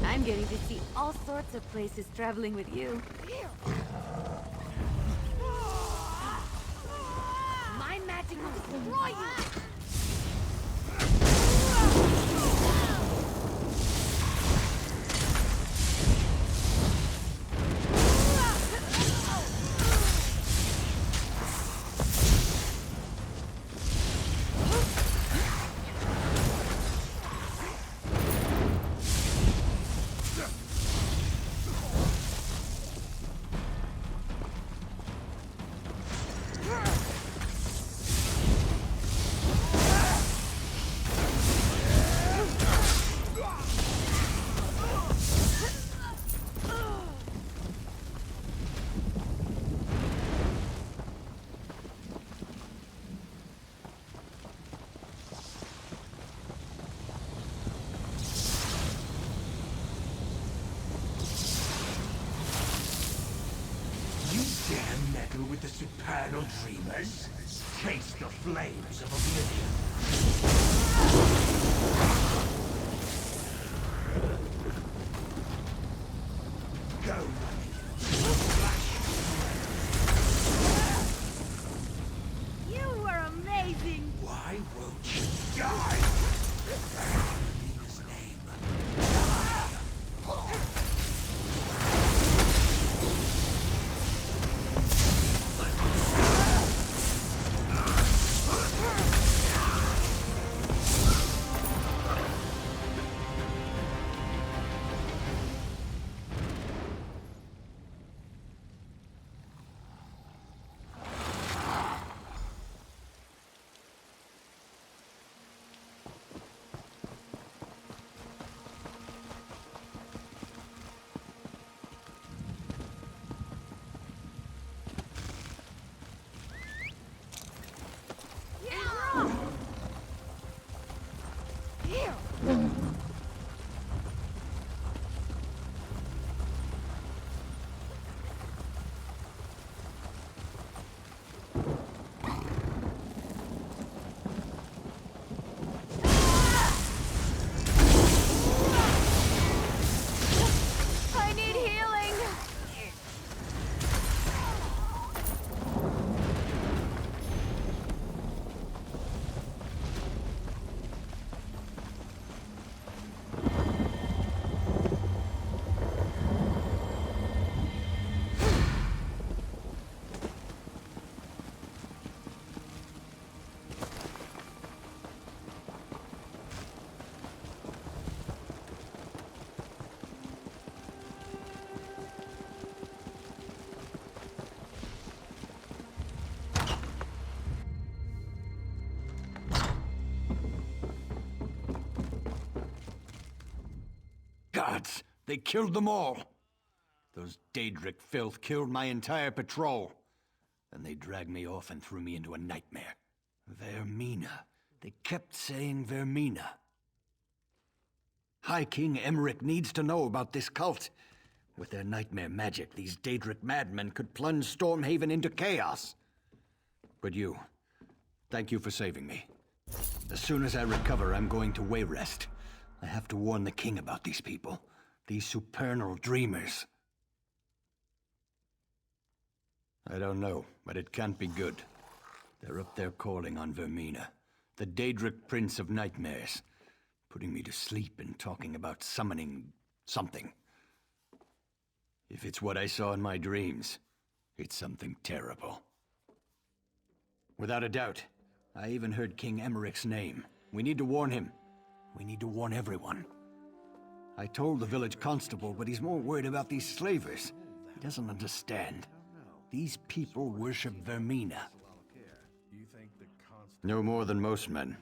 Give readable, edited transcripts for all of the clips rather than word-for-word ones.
I'm getting to see all sorts of places traveling with you. My magic will destroy you! With the supernal dreamers, chase the flames of oblivion. Go, You are amazing! why won't you die? In his name, die. I need healing! Gods, they killed them all. Those Daedric filth killed my entire patrol. Then they dragged me off and threw me into a nightmare. Vermina. They kept saying Vermina. High King Emmerich needs to know about this cult. With their nightmare magic, these Daedric madmen could plunge Stormhaven into chaos. But you, thank you for saving me. As soon as I recover, I'm going to Wayrest. I have to warn the king about these people. These supernal dreamers. I don't know, but it can't be good. They're up there calling on Vermina, the Daedric Prince of Nightmares, putting me to sleep and talking about summoning something. If it's what I saw in my dreams, it's something terrible. Without a doubt. I even heard King Emmerich's name. We need to warn him. We need to warn everyone. I told the village constable, but he's more worried about these slavers. He doesn't understand. These people worship Vermina. No more than most men.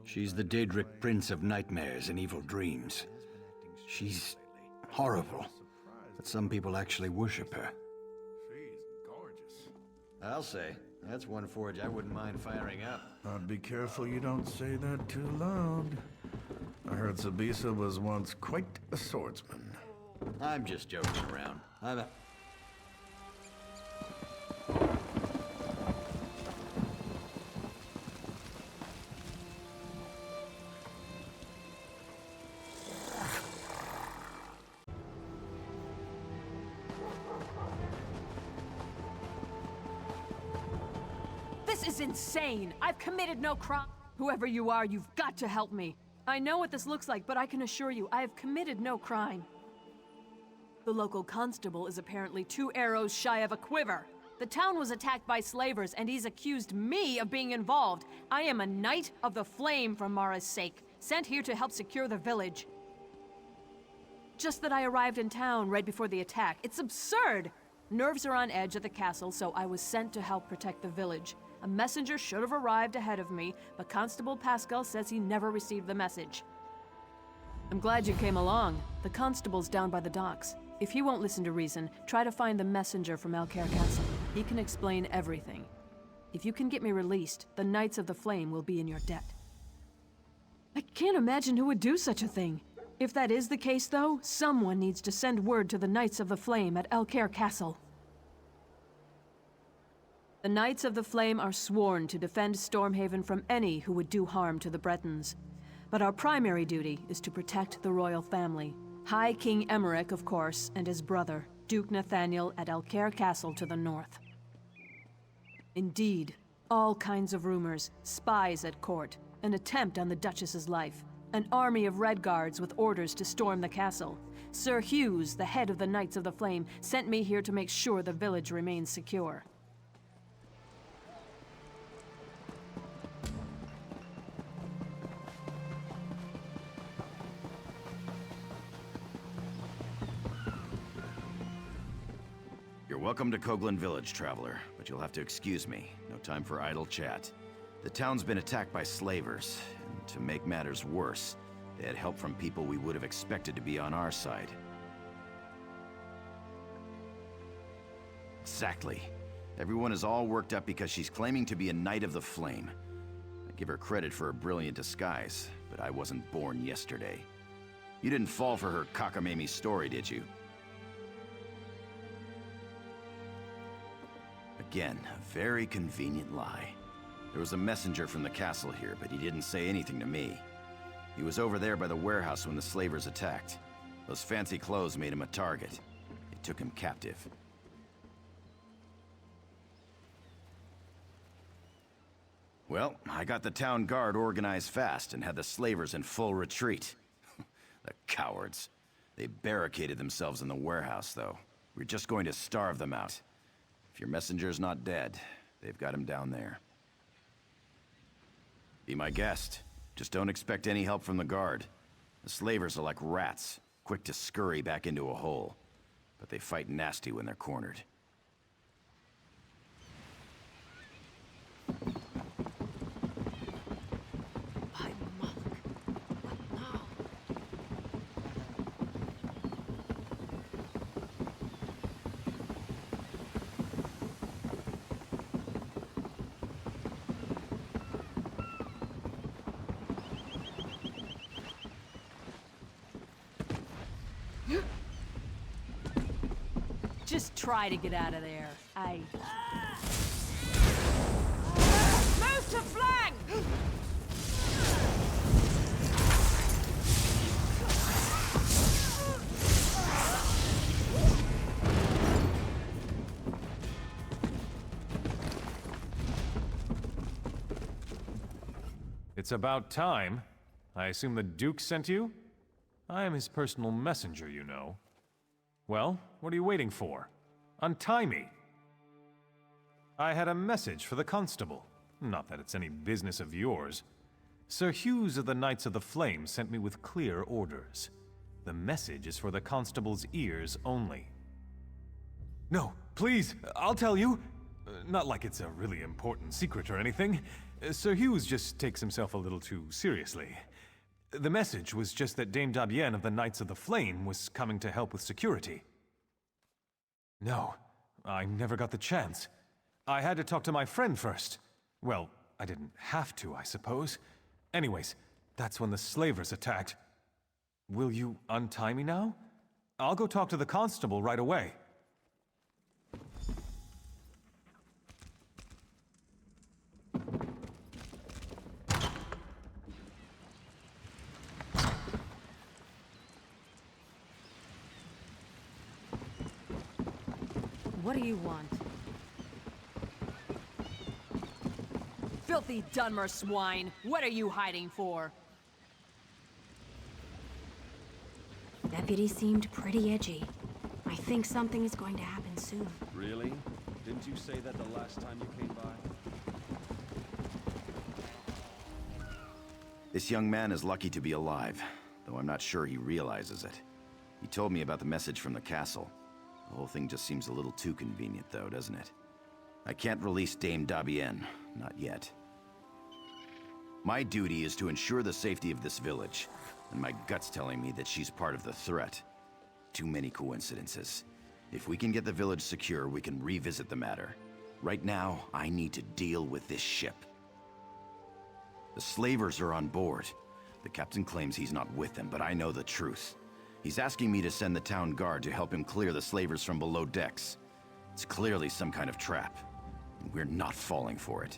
She's the Daedric Prince of Nightmares and Evil Dreams. She's horrible, but some people actually worship her. I'll say, That's one forge I wouldn't mind firing up. I'd be careful you don't say that too loud. I heard Sabisa was once quite a swordsman. I'm just joking around. This is insane! I've committed no crime! Whoever you are, you've got to help me. I know what this looks like, but I can assure you, I have committed no crime. The local constable is apparently 2 arrows shy of a quiver. The town was attacked by slavers, and he's accused me of being involved. I am a Knight of the Flame for Mara's sake, sent here to help secure the village. Just that I arrived in town right before the attack. It's absurd! Nerves are on edge at the castle, so I was sent to help protect the village. A messenger should have arrived ahead of me, but Constable Pascal says he never received the message. I'm glad you came along. The constable's down by the docks. If he won't listen to reason, try to find the messenger from Alcaire Castle. He can explain everything. If you can get me released, the Knights of the Flame will be in your debt. I can't imagine who would do such a thing. If that is the case, though, someone needs to send word to the Knights of the Flame at Alcaire Castle. The Knights of the Flame are sworn to defend Stormhaven from any who would do harm to the Bretons. But our primary duty is to protect the royal family. High King Emmerich, of course, and his brother, Duke Nathaniel at Alcaire Castle to the north. Indeed, all kinds of rumors, spies at court, an attempt on the Duchess's life, an army of Red Guards with orders to storm the castle. Sir Hughes, the head of the Knights of the Flame, sent me here to make sure the village remains secure. You're welcome to Coghlan Village, traveler, but you'll have to excuse me. No time for idle chat. The town's been attacked by slavers, and to make matters worse, they had help from people we would have expected to be on our side. Exactly. Everyone is all worked up because she's claiming to be a Knight of the Flame. I give her credit for a brilliant disguise, but I wasn't born yesterday. You didn't fall for her cockamamie story, did you? Again, a very convenient lie. There was a messenger from the castle here, but he didn't say anything to me. He was over there by the warehouse when the slavers attacked. Those fancy clothes made him a target. They took him captive. Well, I got the town guard organized fast and had the slavers in full retreat. The cowards. They barricaded themselves in the warehouse, though. We're just going to starve them out. If your messenger's not dead, they've got him down there. Be my guest. Just don't expect any help from the guard. The slavers are like rats, quick to scurry back into a hole. But they fight nasty when they're cornered. Just try to get out of there. Move to flank! It's about time. I assume the Duke sent you? I am his personal messenger, you know. Well, what are you waiting for? Untie me! I had a message for the constable. Not that it's any business of yours. Sir Hughes of the Knights of the Flame sent me with clear orders. The message is for the constable's ears only. No, please, I'll tell you! Not like it's a really important secret or anything. Sir Hughes just takes himself a little too seriously. The message was just that Dame Dabienne of the Knights of the Flame was coming to help with security. No, I never got the chance. I had to talk to my friend first. Well, I didn't have to, I suppose. Anyways, that's when the slavers attacked. Will you untie me now? I'll go talk to the constable right away. What do you want? Filthy Dunmer swine! What are you hiding for? Deputy seemed pretty edgy. I think something is going to happen soon. Really? Didn't you say that the last time you came by? This young man is lucky to be alive, though I'm not sure he realizes it. He told me about the message from the castle. The whole thing just seems a little too convenient, though, doesn't it? I can't release Dame Dabienne. Not yet. My duty is to ensure the safety of this village, and my gut's telling me that she's part of the threat. Too many coincidences. If we can get the village secure, we can revisit the matter. Right now, I need to deal with this ship. The slavers are on board. The captain claims he's not with them, but I know the truth. He's asking me to send the town guard to help him clear the slavers from below decks. It's clearly some kind of trap, and we're not falling for it.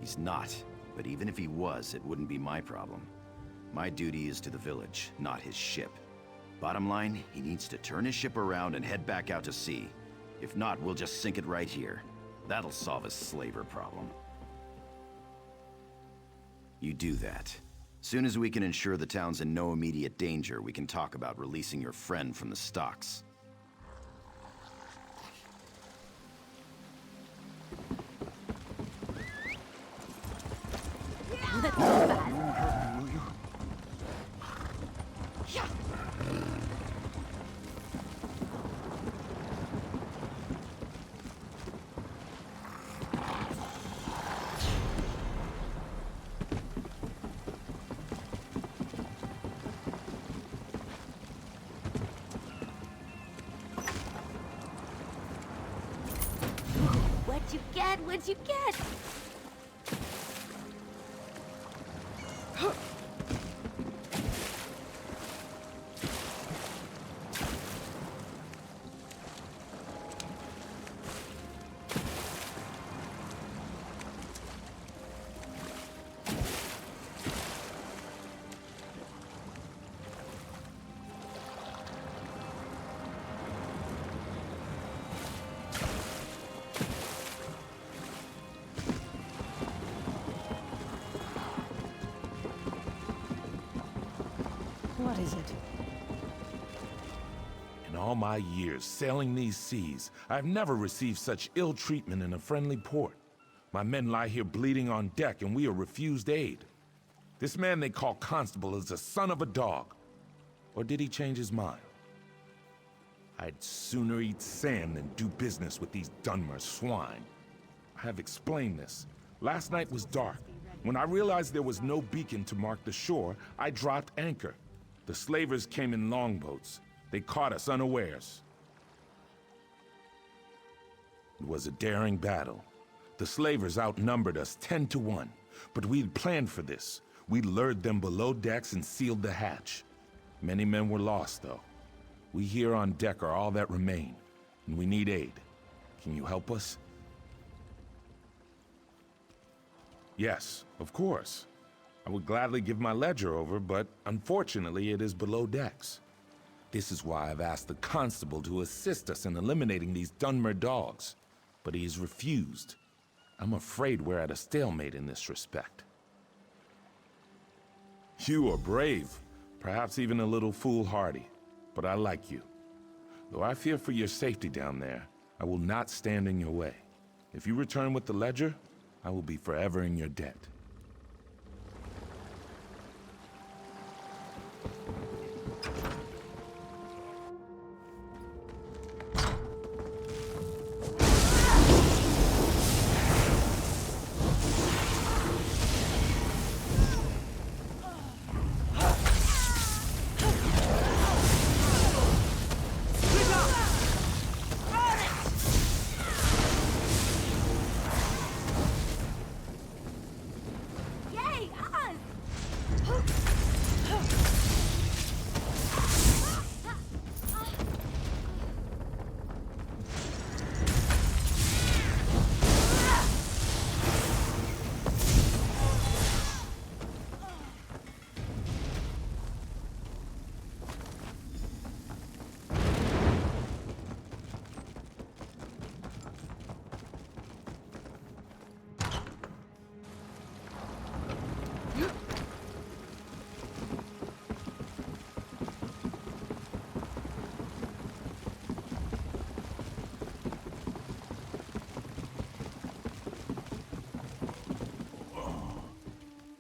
He's not, but even if he was, it wouldn't be my problem. My duty is to the village, not his ship. Bottom line, he needs to turn his ship around and head back out to sea. If not, we'll just sink it right here. That'll solve his slaver problem. You do that. Soon as we can ensure the town's in no immediate danger, we can talk about releasing your friend from the stocks. Let's go fast. What'd you get? What'd you get? What is it? In all my years sailing these seas, I've never received such ill treatment in a friendly port. My men lie here bleeding on deck and we are refused aid. This man they call Constable is the son of a dog. Or did he change his mind? I'd sooner eat sand than do business with these Dunmer swine. I have explained this. Last night was dark. When I realized there was no beacon to mark the shore, I dropped anchor. The slavers came in longboats. They caught us unawares. It was a daring battle. The slavers outnumbered us 10 to 1, but we'd planned for this. We lured them below decks and sealed the hatch. Many men were lost, though. We here on deck are all that remain, and we need aid. Can you help us? Yes, of course. I would gladly give my ledger over, but unfortunately it is below decks. This is why I've asked the constable to assist us in eliminating these Dunmer dogs, but he has refused. I'm afraid we're at a stalemate in this respect. You are brave, perhaps even a little foolhardy, but I like you. Though I fear for your safety down there, I will not stand in your way. If you return with the ledger, I will be forever in your debt.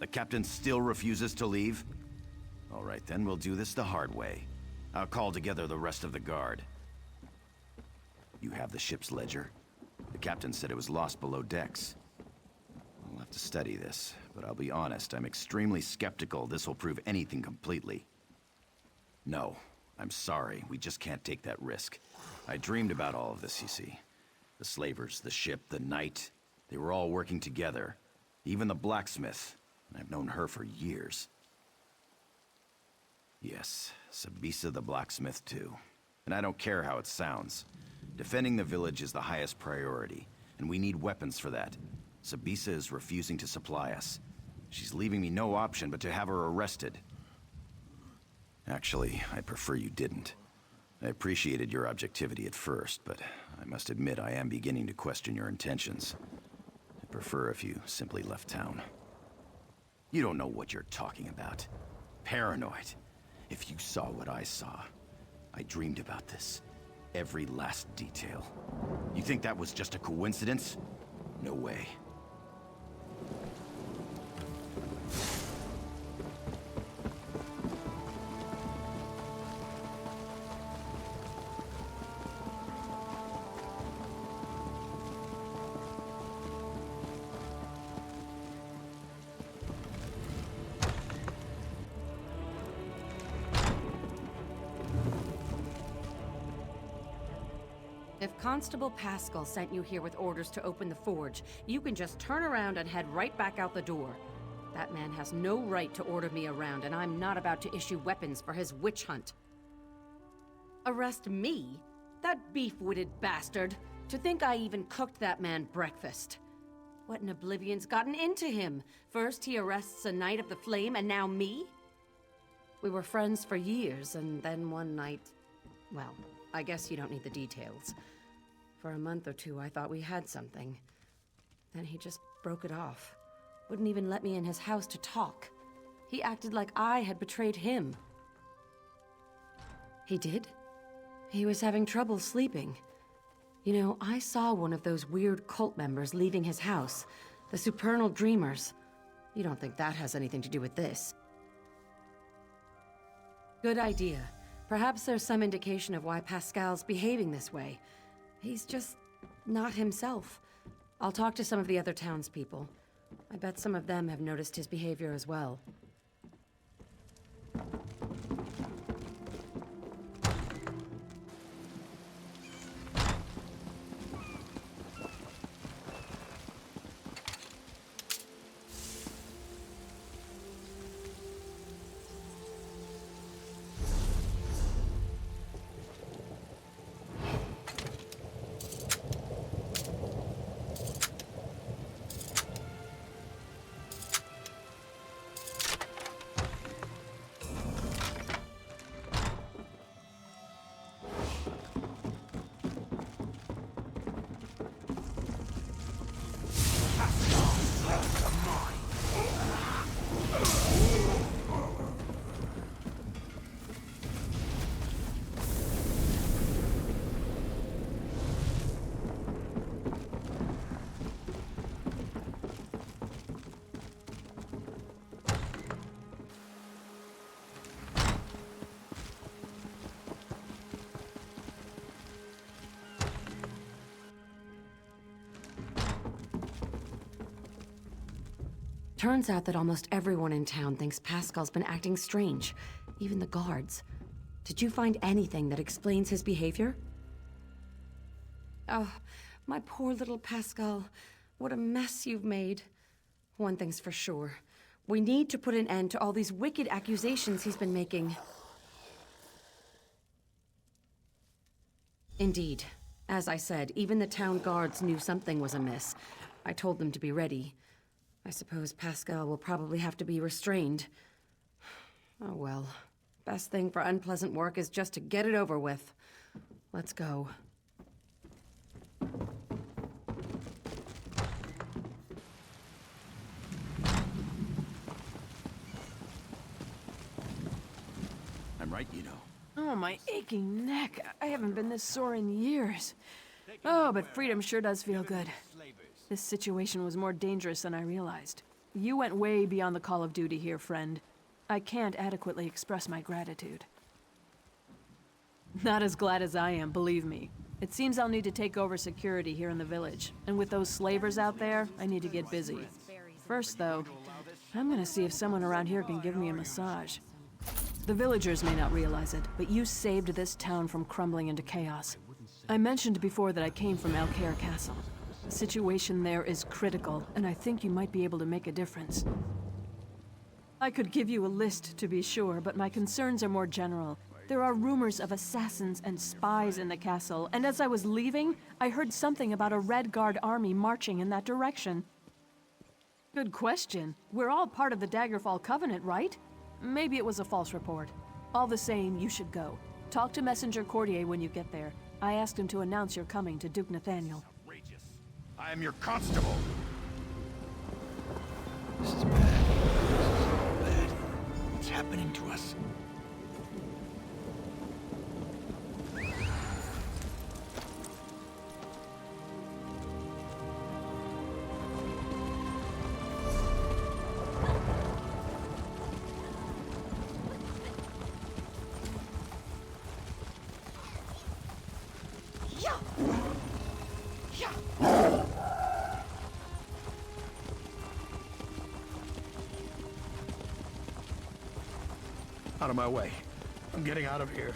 The captain still refuses to leave? All right, then we'll do this the hard way. I'll call together the rest of the guard. You have the ship's ledger? The captain said it was lost below decks. I'll have to study this, but I'll be honest, I'm extremely skeptical this will prove anything completely. No, I'm sorry, we just can't take that risk. I dreamed about all of this, you see. The slavers, the ship, the knight, they were all working together. Even the blacksmith. I've known her for years. Yes, Sabisa the blacksmith too. And I don't care how it sounds. Defending the village is the highest priority, and we need weapons for that. Sabisa is refusing to supply us. She's leaving me no option but to have her arrested. Actually, I prefer you didn't. I appreciated your objectivity at first, but I must admit I am beginning to question your intentions. I'd prefer if you simply left town. You don't know what you're talking about. Paranoid. If you saw what I saw, I dreamed about this. Every last detail. You think that was just a coincidence? No way. If Constable Pascal sent you here with orders to open the forge, you can just turn around and head right back out the door. That man has no right to order me around, and I'm not about to issue weapons for his witch hunt. Arrest me? That beef-witted bastard! To think I even cooked that man breakfast. What in oblivion's gotten into him? First he arrests a Knight of the Flame, and now me? We were friends for years, and then one night... Well, I guess you don't need the details. For a month or two, I thought we had something. Then he just broke it off. Wouldn't even let me in his house to talk. He acted like I had betrayed him. He did? He was having trouble sleeping. You know, I saw one of those weird cult members leaving his house. The Supernal Dreamers. You don't think that has anything to do with this? Good idea. Perhaps there's some indication of why Pascal's behaving this way. He's just not himself. I'll talk to some of the other townspeople. I bet some of them have noticed his behavior as well. Turns out that almost everyone in town thinks Pascal's been acting strange, even the guards. Did you find anything that explains his behavior? Oh, my poor little Pascal. What a mess you've made. One thing's for sure. We need to put an end to all these wicked accusations he's been making. Indeed. As I said, even the town guards knew something was amiss. I told them to be ready. I suppose Pascal will probably have to be restrained. Oh well. Best thing for unpleasant work is just to get it over with. Let's go. I'm right, you know. Oh, my aching neck. I haven't been this sore in years. Oh, but freedom sure does feel good. This situation was more dangerous than I realized. You went way beyond the call of duty here, friend. I can't adequately express my gratitude. Not as glad as I am, believe me. It seems I'll need to take over security here in the village. And with those slavers out there, I need to get busy. First, though, I'm gonna see if someone around here can give me a massage. The villagers may not realize it, but you saved this town from crumbling into chaos. I mentioned before that I came from Alcaire Castle. The situation there is critical, and I think you might be able to make a difference. I could give you a list, to be sure, but my concerns are more general. There are rumors of assassins and spies in the castle, and as I was leaving, I heard something about a Red Guard army marching in that direction. Good question. We're all part of the Daggerfall Covenant, right? Maybe it was a false report. All the same, you should go. Talk to Messenger Courtier when you get there. I asked him to announce your coming to Duke Nathaniel. Outrageous. I am your constable. This is bad. This is all bad. What's happening to us? Out of my way. I'm getting out of here.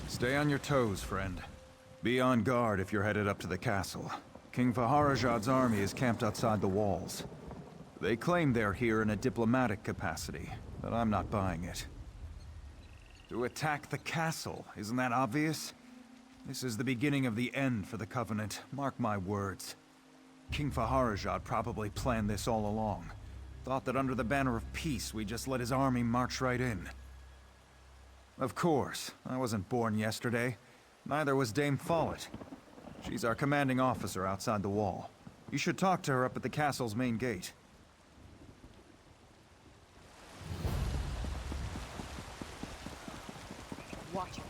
Stay on your toes, friend. Be on guard if you're headed up to the castle. King Faharajad's army is camped outside the walls. They claim they're here in a diplomatic capacity, but I'm not buying it. To attack the castle, isn't that obvious? This is the beginning of the end for the Covenant, mark my words. King Faharajad probably planned this all along. Thought that under the banner of peace, we'd just let his army march right in. Of course, I wasn't born yesterday. Neither was Dame Follett. She's our commanding officer outside the wall. You should talk to her up at the castle's main gate. Watch it.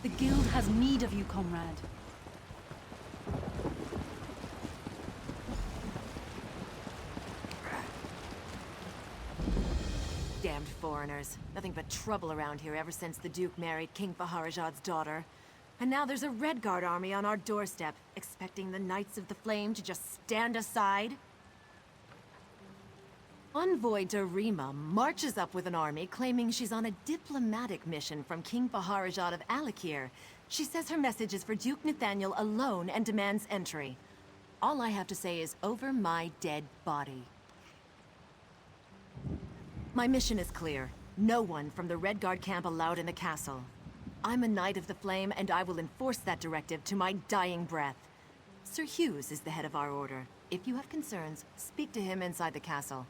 The guild has need of you, comrade. Damned foreigners. Nothing but trouble around here ever since the Duke married King Faharajad's daughter. And now there's a Red Guard army on our doorstep, expecting the Knights of the Flame to just stand aside? Envoy Darima marches up with an army claiming she's on a diplomatic mission from King Faharajad of Alakir. She says her message is for Duke Nathaniel alone and demands entry. All I have to say is over my dead body. My mission is clear. No one from the Red Guard camp allowed in the castle. I'm a Knight of the Flame, and I will enforce that directive to my dying breath. Sir Hughes is the head of our order. If you have concerns, speak to him inside the castle.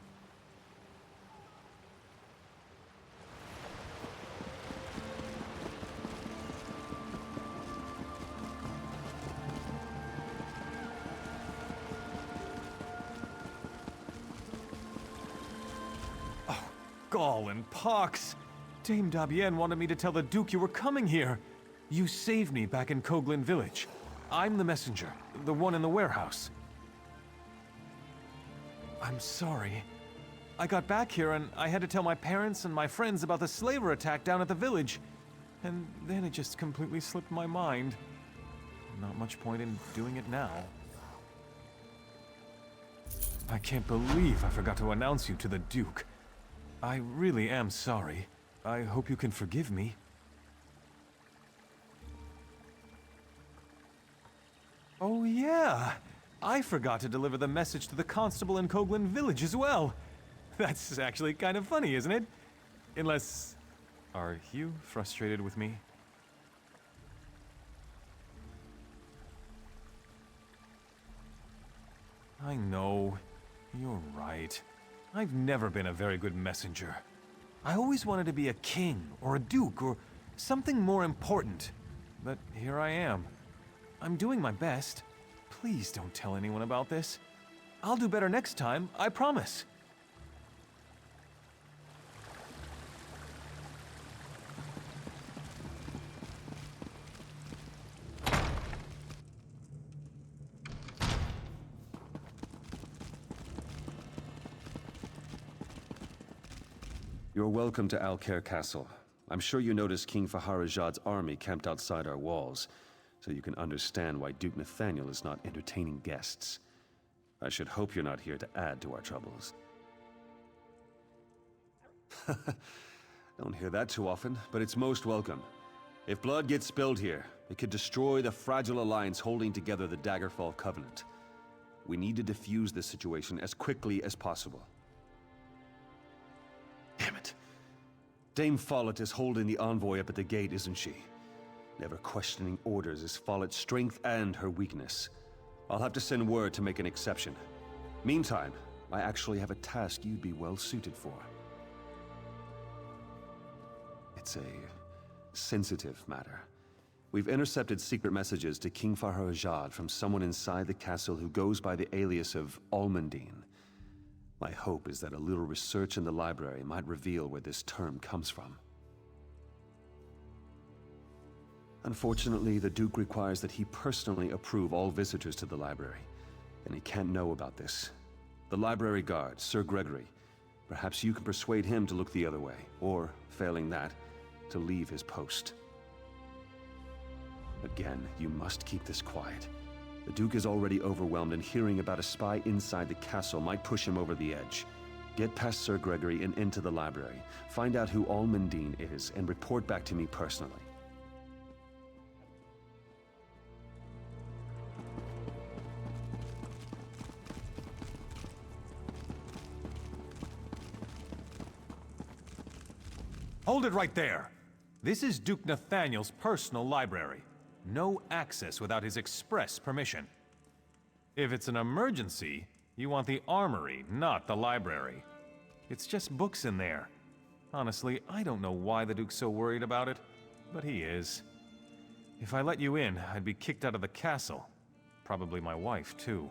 Gall and pox! Dame Dabienne wanted me to tell the Duke you were coming here. You saved me back in Coglin Village. I'm the messenger, the one in the warehouse. I'm sorry. I got back here and I had to tell my parents and my friends about the slaver attack down at the village. And then it just completely slipped my mind. Not much point in doing it now. I can't believe I forgot to announce you to the Duke. I really am sorry. I hope you can forgive me. Oh yeah! I forgot to deliver the message to the constable in Coglin Village as well. That's actually kind of funny, isn't it? Unless... Are you frustrated with me? I know. You're right. I've never been a very good messenger. I always wanted to be a king, or a duke, or something more important. but here I am. I'm doing my best. Please don't tell anyone about this. I'll do better next time, I promise. You're welcome to Alcair Castle. I'm sure you noticed King Faharajad's army camped outside our walls, so you can understand why Duke Nathaniel is not entertaining guests. I should hope you're not here to add to our troubles. Don't hear that too often, but it's most welcome. If blood gets spilled here, it could destroy the fragile alliance holding together the Daggerfall Covenant. We need to defuse this situation as quickly as possible. Damn it. Dame Follett is holding the envoy up at the gate, isn't she? Never questioning orders is Follett's strength and her weakness. I'll have to send word to make an exception. Meantime, I actually have a task you'd be well suited for. It's a sensitive matter. We've intercepted secret messages to King Faharajad from someone inside the castle who goes by the alias of Almundine. My hope is that a little research in the library might reveal where this term comes from. Unfortunately, the Duke requires that he personally approve all visitors to the library, and he can't know about this. The library guard, Sir Gregory, perhaps you can persuade him to look the other way, or, failing that, to leave his post. Again, you must keep this quiet. The Duke is already overwhelmed, and hearing about a spy inside the castle might push him over the edge. Get past Sir Gregory and into the library. Find out who Almundine is, and report back to me personally. Hold it right there! This is Duke Nathaniel's personal library. No access without his express permission. If it's an emergency, you want the armory, not the library. It's just books in there. Honestly, I don't know why the Duke's so worried about it, but he is. If I let you in, I'd be kicked out of the castle. Probably my wife, too.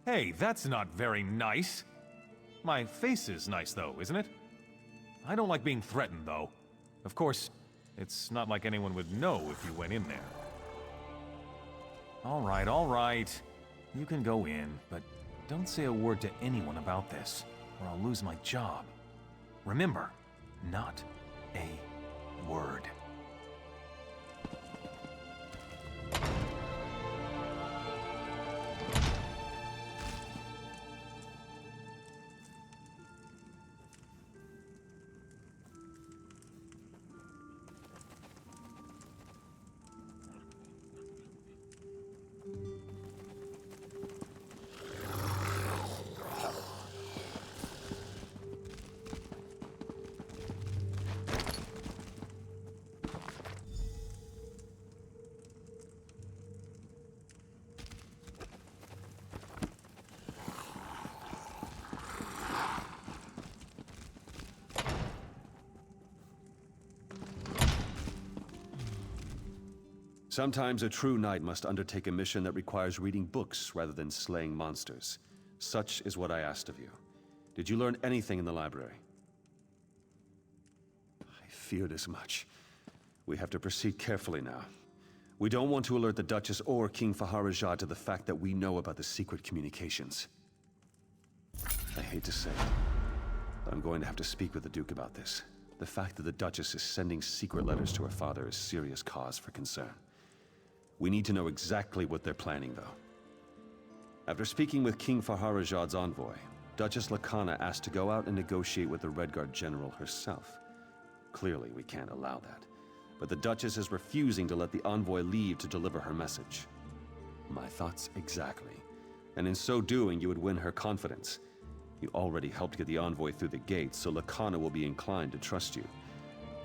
Hey, that's not very nice! My face is nice, though, isn't it? I don't like being threatened, though. Of course, it's not like anyone would know if you went in there. All right. You can go in, but don't say a word to anyone about this, or I'll lose my job. Remember, not a word. Sometimes a true knight must undertake a mission that requires reading books rather than slaying monsters. Such is what I asked of you. Did you learn anything in the library? I feared as much. We have to proceed carefully now. We don't want to alert the Duchess or King Faharajad to the fact that we know about the secret communications. I hate to say it, but I'm going to have to speak with the Duke about this. The fact that the Duchess is sending secret letters to her father is serious cause for concern. We need to know exactly what they're planning, though. After speaking with King Faharajad's envoy, Duchess Lakana asked to go out and negotiate with the Redguard General herself. Clearly, we can't allow that. But the Duchess is refusing to let the envoy leave to deliver her message. My thoughts exactly. And in so doing, you would win her confidence. You already helped get the envoy through the gates, so Lakana will be inclined to trust you.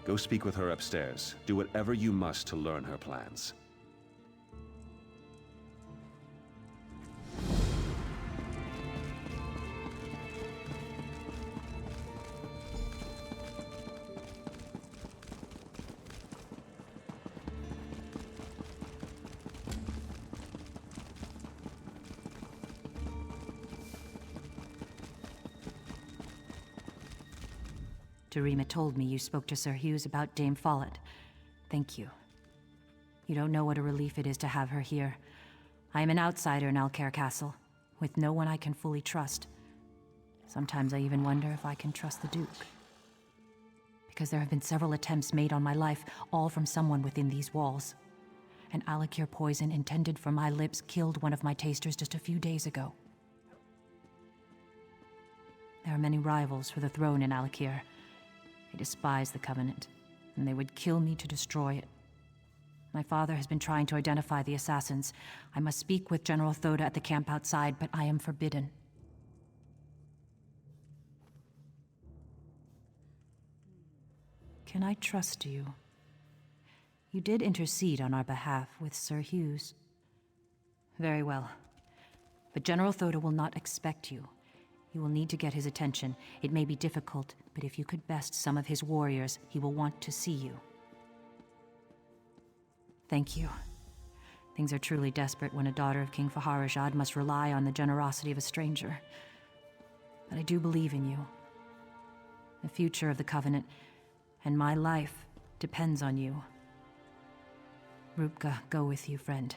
Go speak with her upstairs. Do whatever you must to learn her plans. Darima told me you spoke to Sir Hughes about Dame Follett. Thank you. You don't know what a relief it is to have her here. I am an outsider in Alcaire Castle, with no one I can fully trust. Sometimes I even wonder if I can trust the Duke. Because there have been several attempts made on my life, all from someone within these walls. An Alakir poison intended for my lips killed one of my tasters just a few days ago. There are many rivals for the throne in Alakir. They despise the Covenant, and they would kill me to destroy it. My father has been trying to identify the assassins. I must speak with General Thoda at the camp outside, but I am forbidden. Can I trust you? You did intercede on our behalf with Sir Hughes. Very well. But General Thoda will not expect you. You will need to get his attention. It may be difficult, but if you could best some of his warriors, he will want to see you. Thank you. Things are truly desperate when a daughter of King Faharajad must rely on the generosity of a stranger. But I do believe in you. The future of the Covenant and my life depends on you. Rupka, go with you, friend.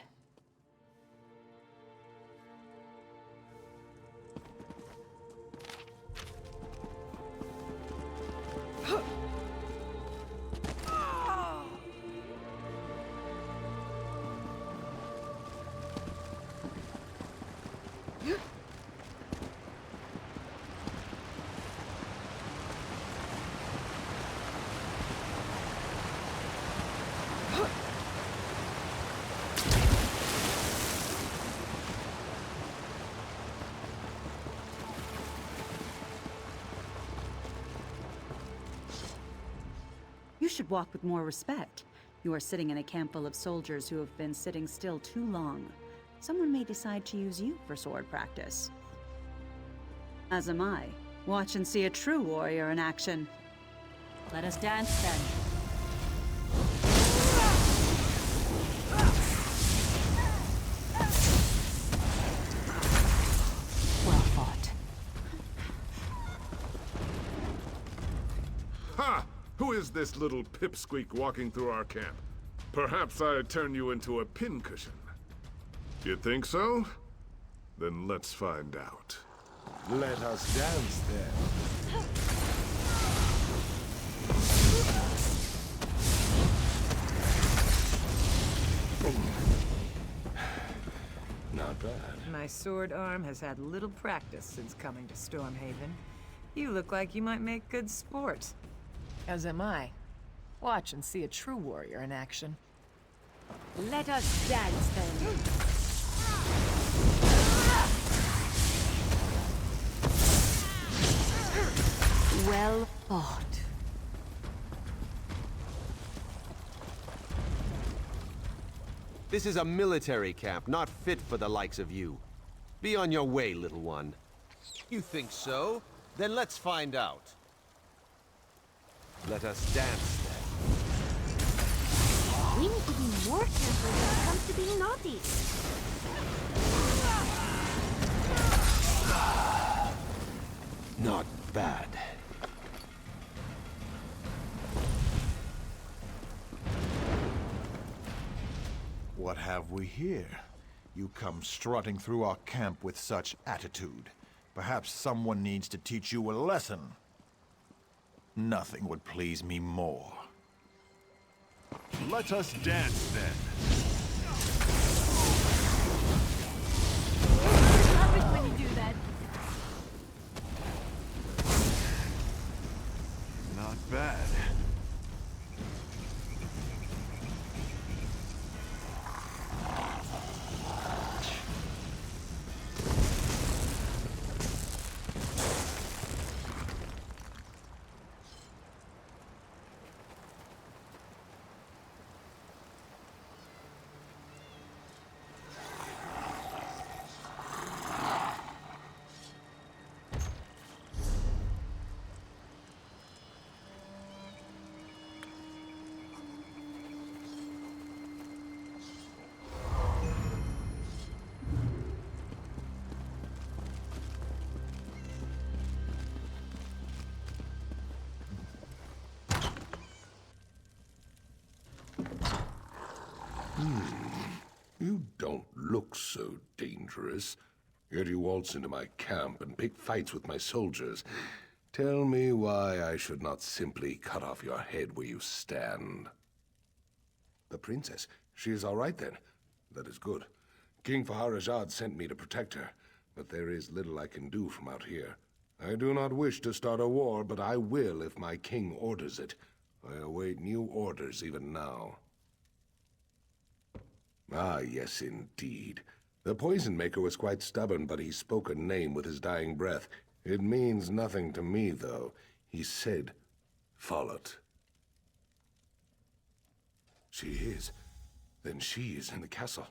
You should walk with more respect. You are sitting in a camp full of soldiers who have been sitting still too long. Someone may decide to use you for sword practice. As am I. Watch and see a true warrior in action. Let us dance then. Well fought. Ha! Who is this little pipsqueak walking through our camp? Perhaps I turn you into a pincushion. You think so? Then let's find out. Let us dance then. Not bad. My sword arm has had little practice since coming to Stormhaven. You look like you might make good sport. As am I. Watch and see a true warrior in action. Let us dance then. Well fought. This is a military camp, not fit for the likes of you. Be on your way, little one. You think so? Then let's find out. Let us dance then. We need to be more careful when it comes to being naughty. Not bad. What have we here? You come strutting through our camp with such attitude. Perhaps someone needs to teach you a lesson. Nothing would please me more. Let us dance then. I love it when you do that. Not bad. You don't look so dangerous. Yet you waltz into my camp and pick fights with my soldiers. Tell me why I should not simply cut off your head where you stand. The princess. She is all right then. That is good. King Faharajad sent me to protect her, but there is little I can do from out here. I do not wish to start a war, but I will if my king orders it. I await new orders even now. Ah, yes, indeed. The poison maker was quite stubborn, but he spoke a name with his dying breath. It means nothing to me, though. He said, "Follett." She is. Then she is in the castle.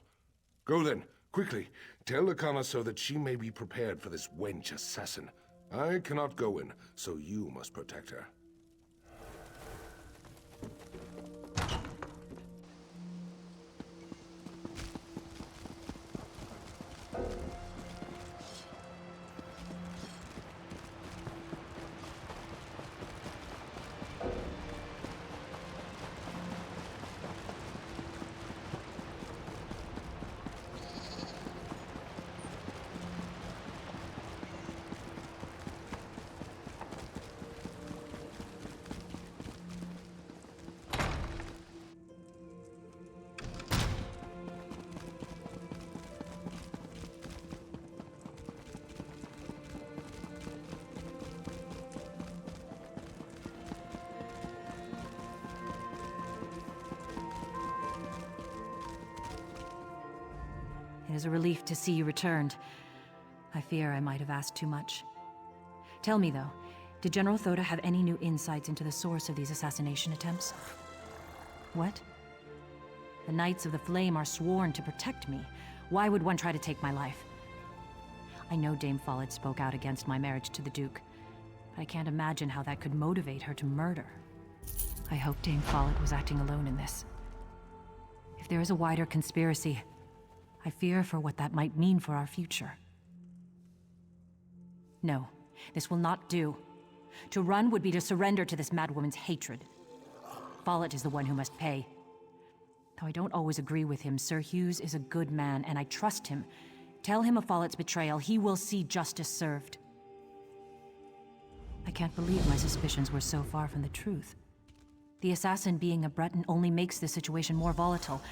Go then, quickly. Tell the Kama that she may be prepared for this wench assassin. I cannot go in, so you must protect her. It is a relief to see you returned. I fear I might have asked too much. Tell me, though, did General Thoda have any new insights into the source of these assassination attempts? What? The Knights of the Flame are sworn to protect me. Why would one try to take my life? I know Dame Follett spoke out against my marriage to the Duke, but I can't imagine how that could motivate her to murder. I hope Dame Follett was acting alone in this. If there is a wider conspiracy, I fear for what that might mean for our future. No, this will not do. To run would be to surrender to this madwoman's hatred. Follett is the one who must pay. Though I don't always agree with him, Sir Hughes is a good man, and I trust him. Tell him of Follett's betrayal. He will see justice served. I can't believe my suspicions were so far from the truth. The assassin being a Breton only makes this situation more volatile.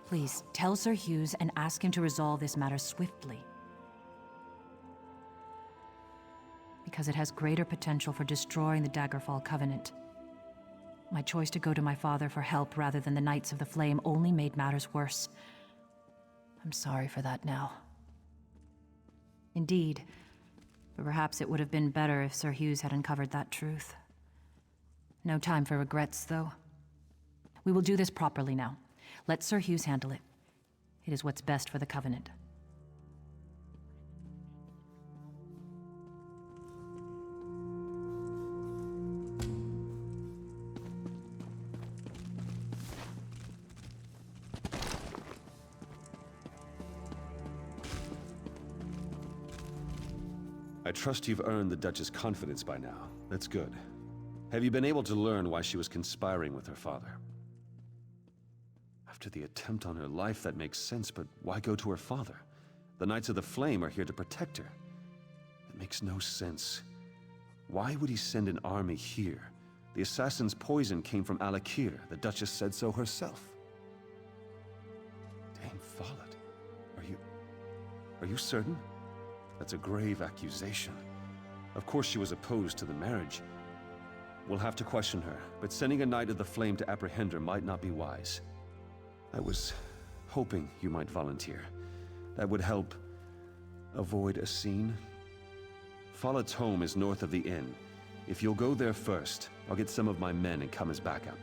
Please, tell Sir Hughes and ask him to resolve this matter swiftly. Because it has greater potential for destroying the Daggerfall Covenant. My choice to go to my father for help rather than the Knights of the Flame only made matters worse. I'm sorry for that now. Indeed, but perhaps it would have been better if Sir Hughes had uncovered that truth. No time for regrets, though. We will do this properly now. Let Sir Hughes handle it. It is what's best for the Covenant. I trust you've earned the Duchess' confidence by now. That's good. Have you been able to learn why she was conspiring with her father? After the attempt on her life, that makes sense, but why go to her father? The Knights of the Flame are here to protect her. It makes no sense. Why would he send an army here? The assassin's poison came from Alakir. The Duchess said so herself. Dame Follett, are you certain? That's a grave accusation. Of course she was opposed to the marriage. We'll have to question her, but sending a Knight of the Flame to apprehend her might not be wise. I was hoping you might volunteer. That would help avoid a scene. Follett's home is north of the inn. If you'll go there first, I'll get some of my men and come as backup.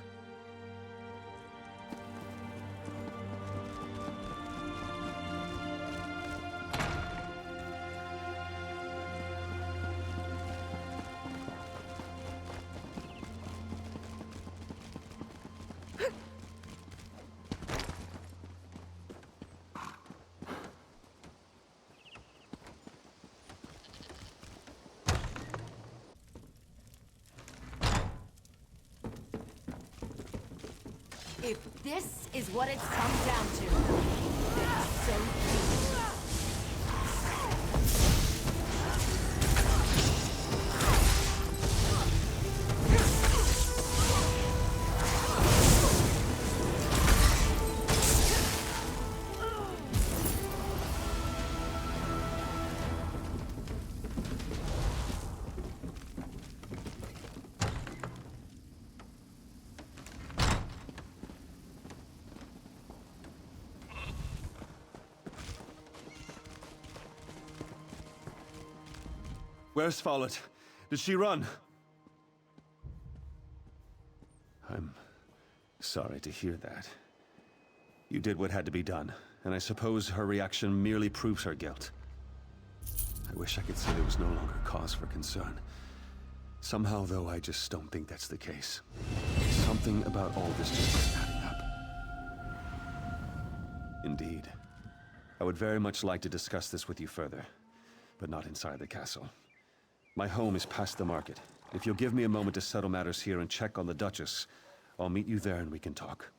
If this is what it's come down to, then so be it. Where's Follett? Did she run? I'm sorry to hear that. You did what had to be done, and I suppose her reaction merely proves her guilt. I wish I could say there was no longer cause for concern. Somehow, though, I just don't think that's the case. Something about all this just isn't adding up. Indeed. I would very much like to discuss this with you further, but not inside the castle. My home is past the market. If you'll give me a moment to settle matters here and check on the Duchess, I'll meet you there and we can talk.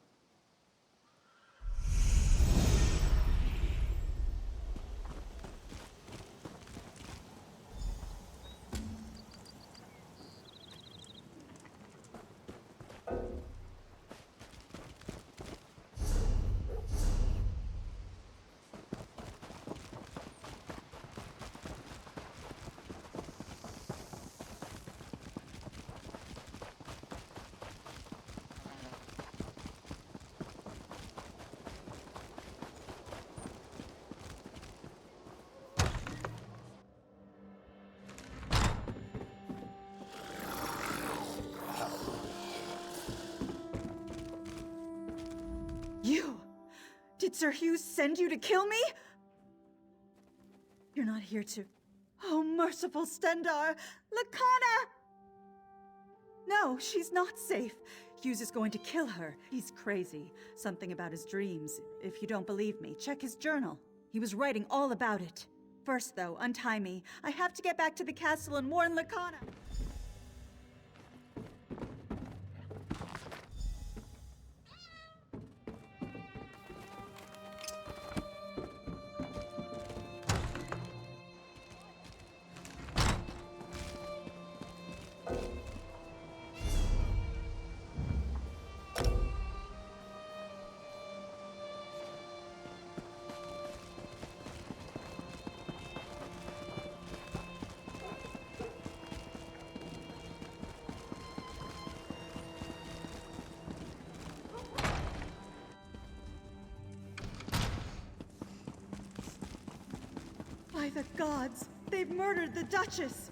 You! Did Sir Hugh send you to kill me? You're not here to... Oh, merciful Stendar! Lakana! No, she's not safe. Hughes is going to kill her. He's crazy. Something about his dreams. If you don't believe me, check his journal. He was writing all about it. First, though, untie me. I have to get back to the castle and warn Lakana. By the gods, they've murdered the Duchess!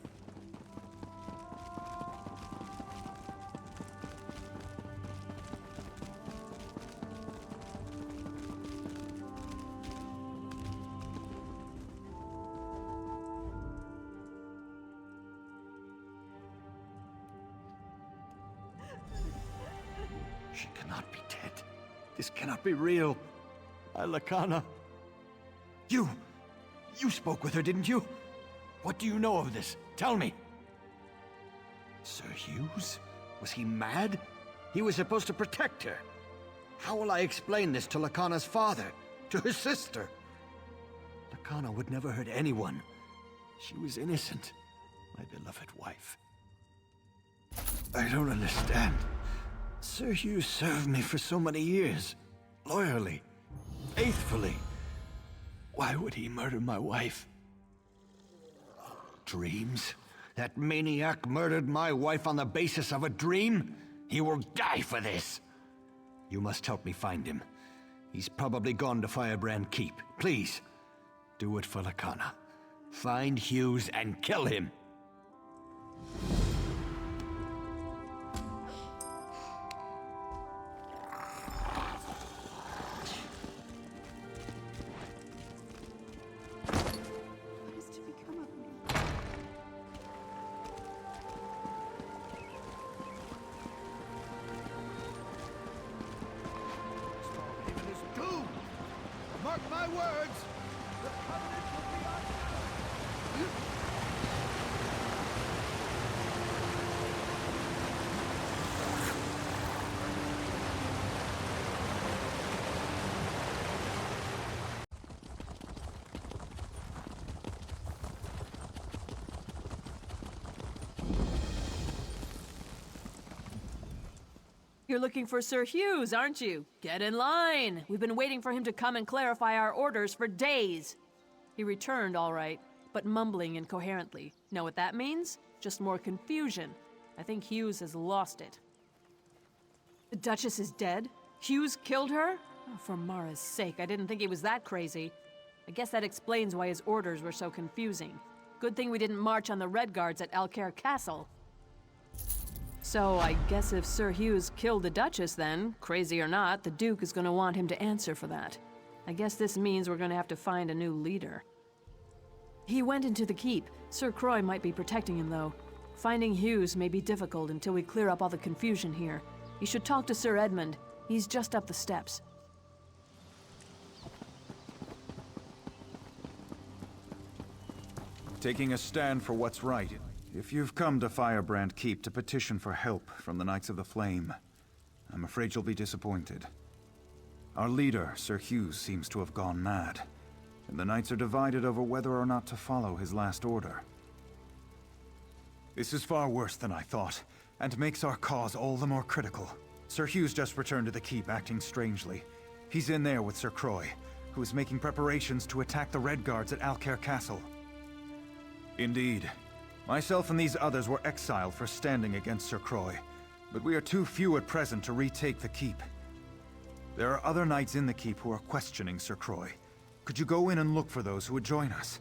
She cannot be dead. This cannot be real. Lakana. You spoke with her, didn't you? What do you know of this? Tell me. Sir Hughes? Was he mad? He was supposed to protect her. How will I explain this to Lakana's father? To her sister? Lakana would never hurt anyone. She was innocent. My beloved wife. I don't understand. Sir Hughes served me for so many years. Loyally. Faithfully. Why would he murder my wife? Dreams? That maniac murdered my wife on the basis of a dream? He will die for this! You must help me find him. He's probably gone to Firebrand Keep. Please, do it for Lakana. Find Hughes and kill him! Mark my words! The Covenant will be our You're looking for Sir Hughes, aren't you? Get in line! We've been waiting for him to come and clarify our orders for days. He returned, all right, but mumbling incoherently. Know what that means? Just more confusion. I think Hughes has lost it. The Duchess is dead? Hughes killed her? Oh, for Mara's sake, I didn't think he was that crazy. I guess that explains why his orders were so confusing. Good thing we didn't march on the Red Guards at Alcaire Castle. So I guess if Sir Hughes killed the Duchess then, crazy or not, the Duke is gonna want him to answer for that. I guess this means we're gonna have to find a new leader. He went into the keep. Sir Croix might be protecting him, though. Finding Hughes may be difficult until we clear up all the confusion here. You should talk to Sir Edmund. He's just up the steps. Taking a stand for what's right. If you've come to Firebrand Keep to petition for help from the Knights of the Flame, I'm afraid you'll be disappointed. Our leader, Sir Hughes, seems to have gone mad, and the Knights are divided over whether or not to follow his last order. This is far worse than I thought, and makes our cause all the more critical. Sir Hughes just returned to the keep, acting strangely. He's in there with Sir Croix, who is making preparations to attack the Red Guards at Alcaire Castle. Indeed. Myself and these others were exiled for standing against Sir Croix, but we are too few at present to retake the keep. There are other knights in the keep who are questioning Sir Croix. Could you go in and look for those who would join us?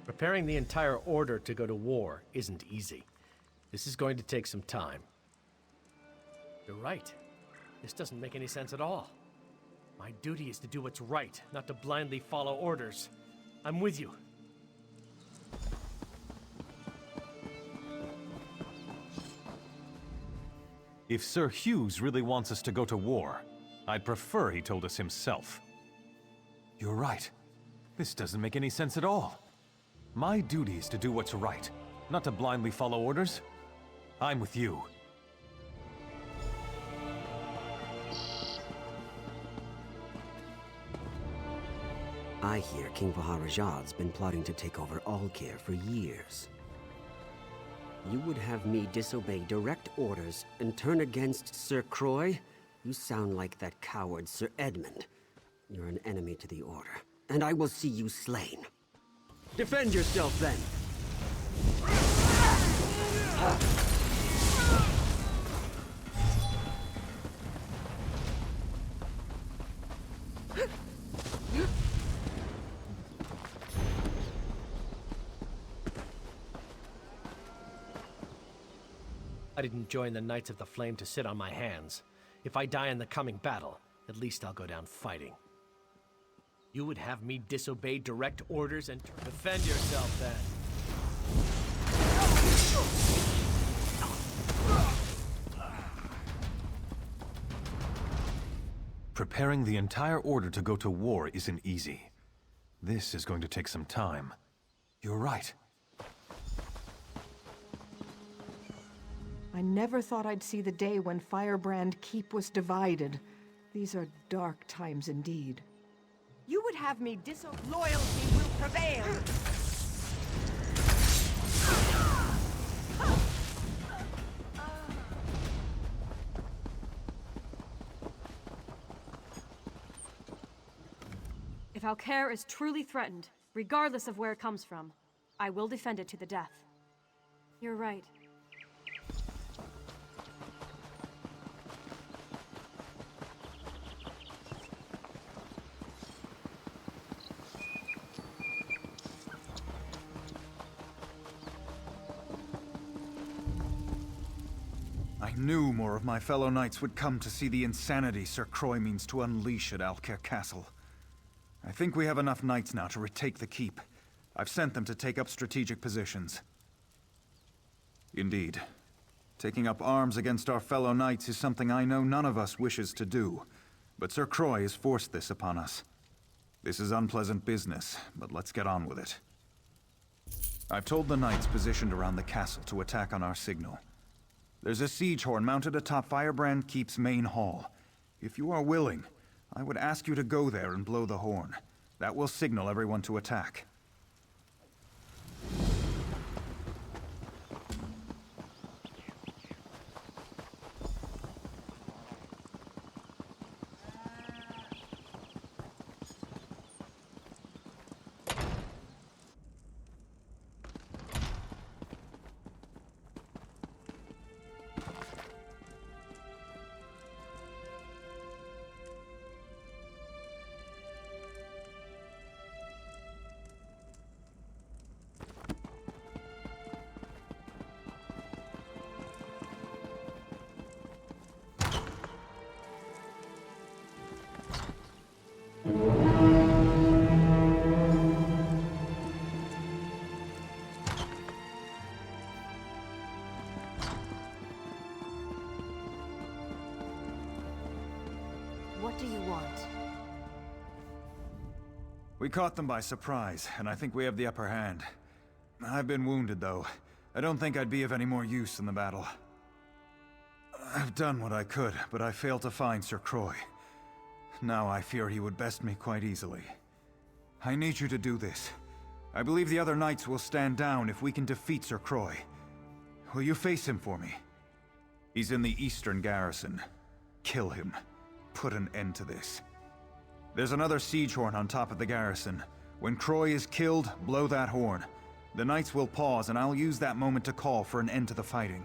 Preparing the entire order to go to war isn't easy. This is going to take some time. You're right. This doesn't make any sense at all. My duty is to do what's right, not to blindly follow orders. I'm with you. If Sir Hughes really wants us to go to war, I'd prefer he told us himself. You're right. This doesn't make any sense at all. My duty is to do what's right, not to blindly follow orders. I'm with you. I hear King Vaharajad's been plotting to take over Alcaire for years. You would have me disobey direct orders and turn against Sir Croix? You sound like that coward Sir Edmund. You're an enemy to the Order, and I will see you slain. Defend yourself, then! I didn't join the Knights of the Flame to sit on my hands. If I die in the coming battle, at least I'll go down fighting. You would have me disobey direct orders and defend yourself, then. Preparing the entire order to go to war isn't easy. This is going to take some time. You're right. I never thought I'd see the day when Firebrand Keep was divided. These are dark times indeed. You would have me Loyalty will prevail! If Alcaire is truly threatened, regardless of where it comes from, I will defend it to the death. You're right. I knew more of my fellow knights would come to see the insanity Sir Croix means to unleash at Alcaire Castle. I think we have enough knights now to retake the keep. I've sent them to take up strategic positions. Indeed. Taking up arms against our fellow knights is something I know none of us wishes to do, but Sir Croix has forced this upon us. This is unpleasant business, but let's get on with it. I've told the knights positioned around the castle to attack on our signal. There's a siege horn mounted atop Firebrand Keep's main hall. If you are willing, I would ask you to go there and blow the horn. That will signal everyone to attack. What do you want? We caught them by surprise, and I think we have the upper hand. I've been wounded, though. I don't think I'd be of any more use in the battle. I've done what I could, but I failed to find Sir Croy. Now I fear he would best me quite easily. I need you to do this. I believe the other knights will stand down if we can defeat Sir Croy. Will you face him for me? He's in the eastern garrison. Kill him. Put an end to this. There's another siege horn on top of the garrison. When Croy is killed, blow that horn. The knights will pause, and I'll use that moment to call for an end to the fighting.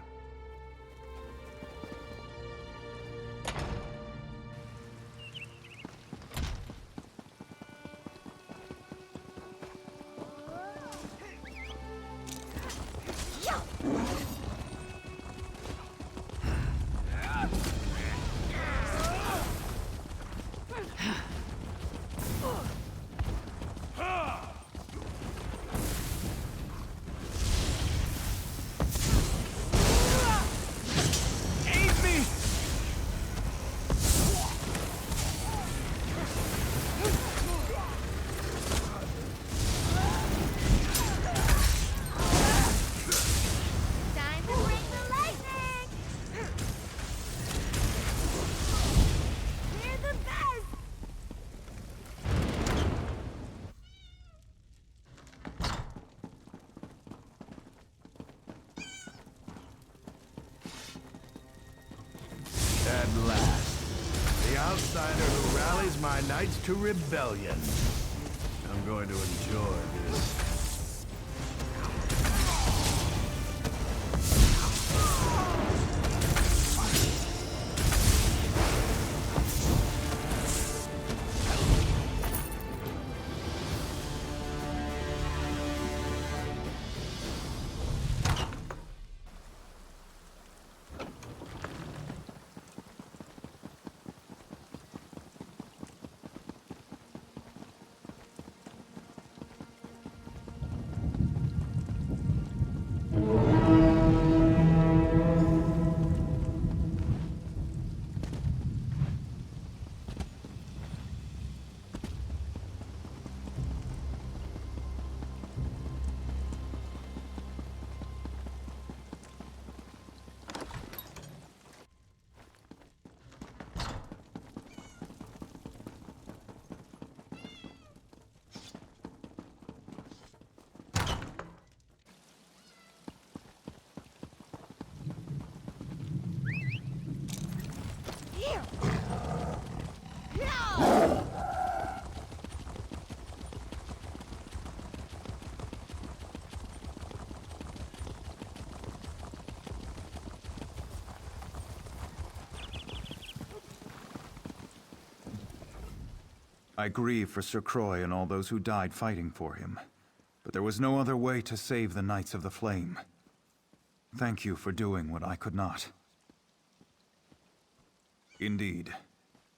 At last, the outsider who rallies my knights to rebellion. I'm going to enjoy this. I grieve for Sir Croy and all those who died fighting for him, but there was no other way to save the Knights of the Flame. Thank you for doing what I could not. Indeed.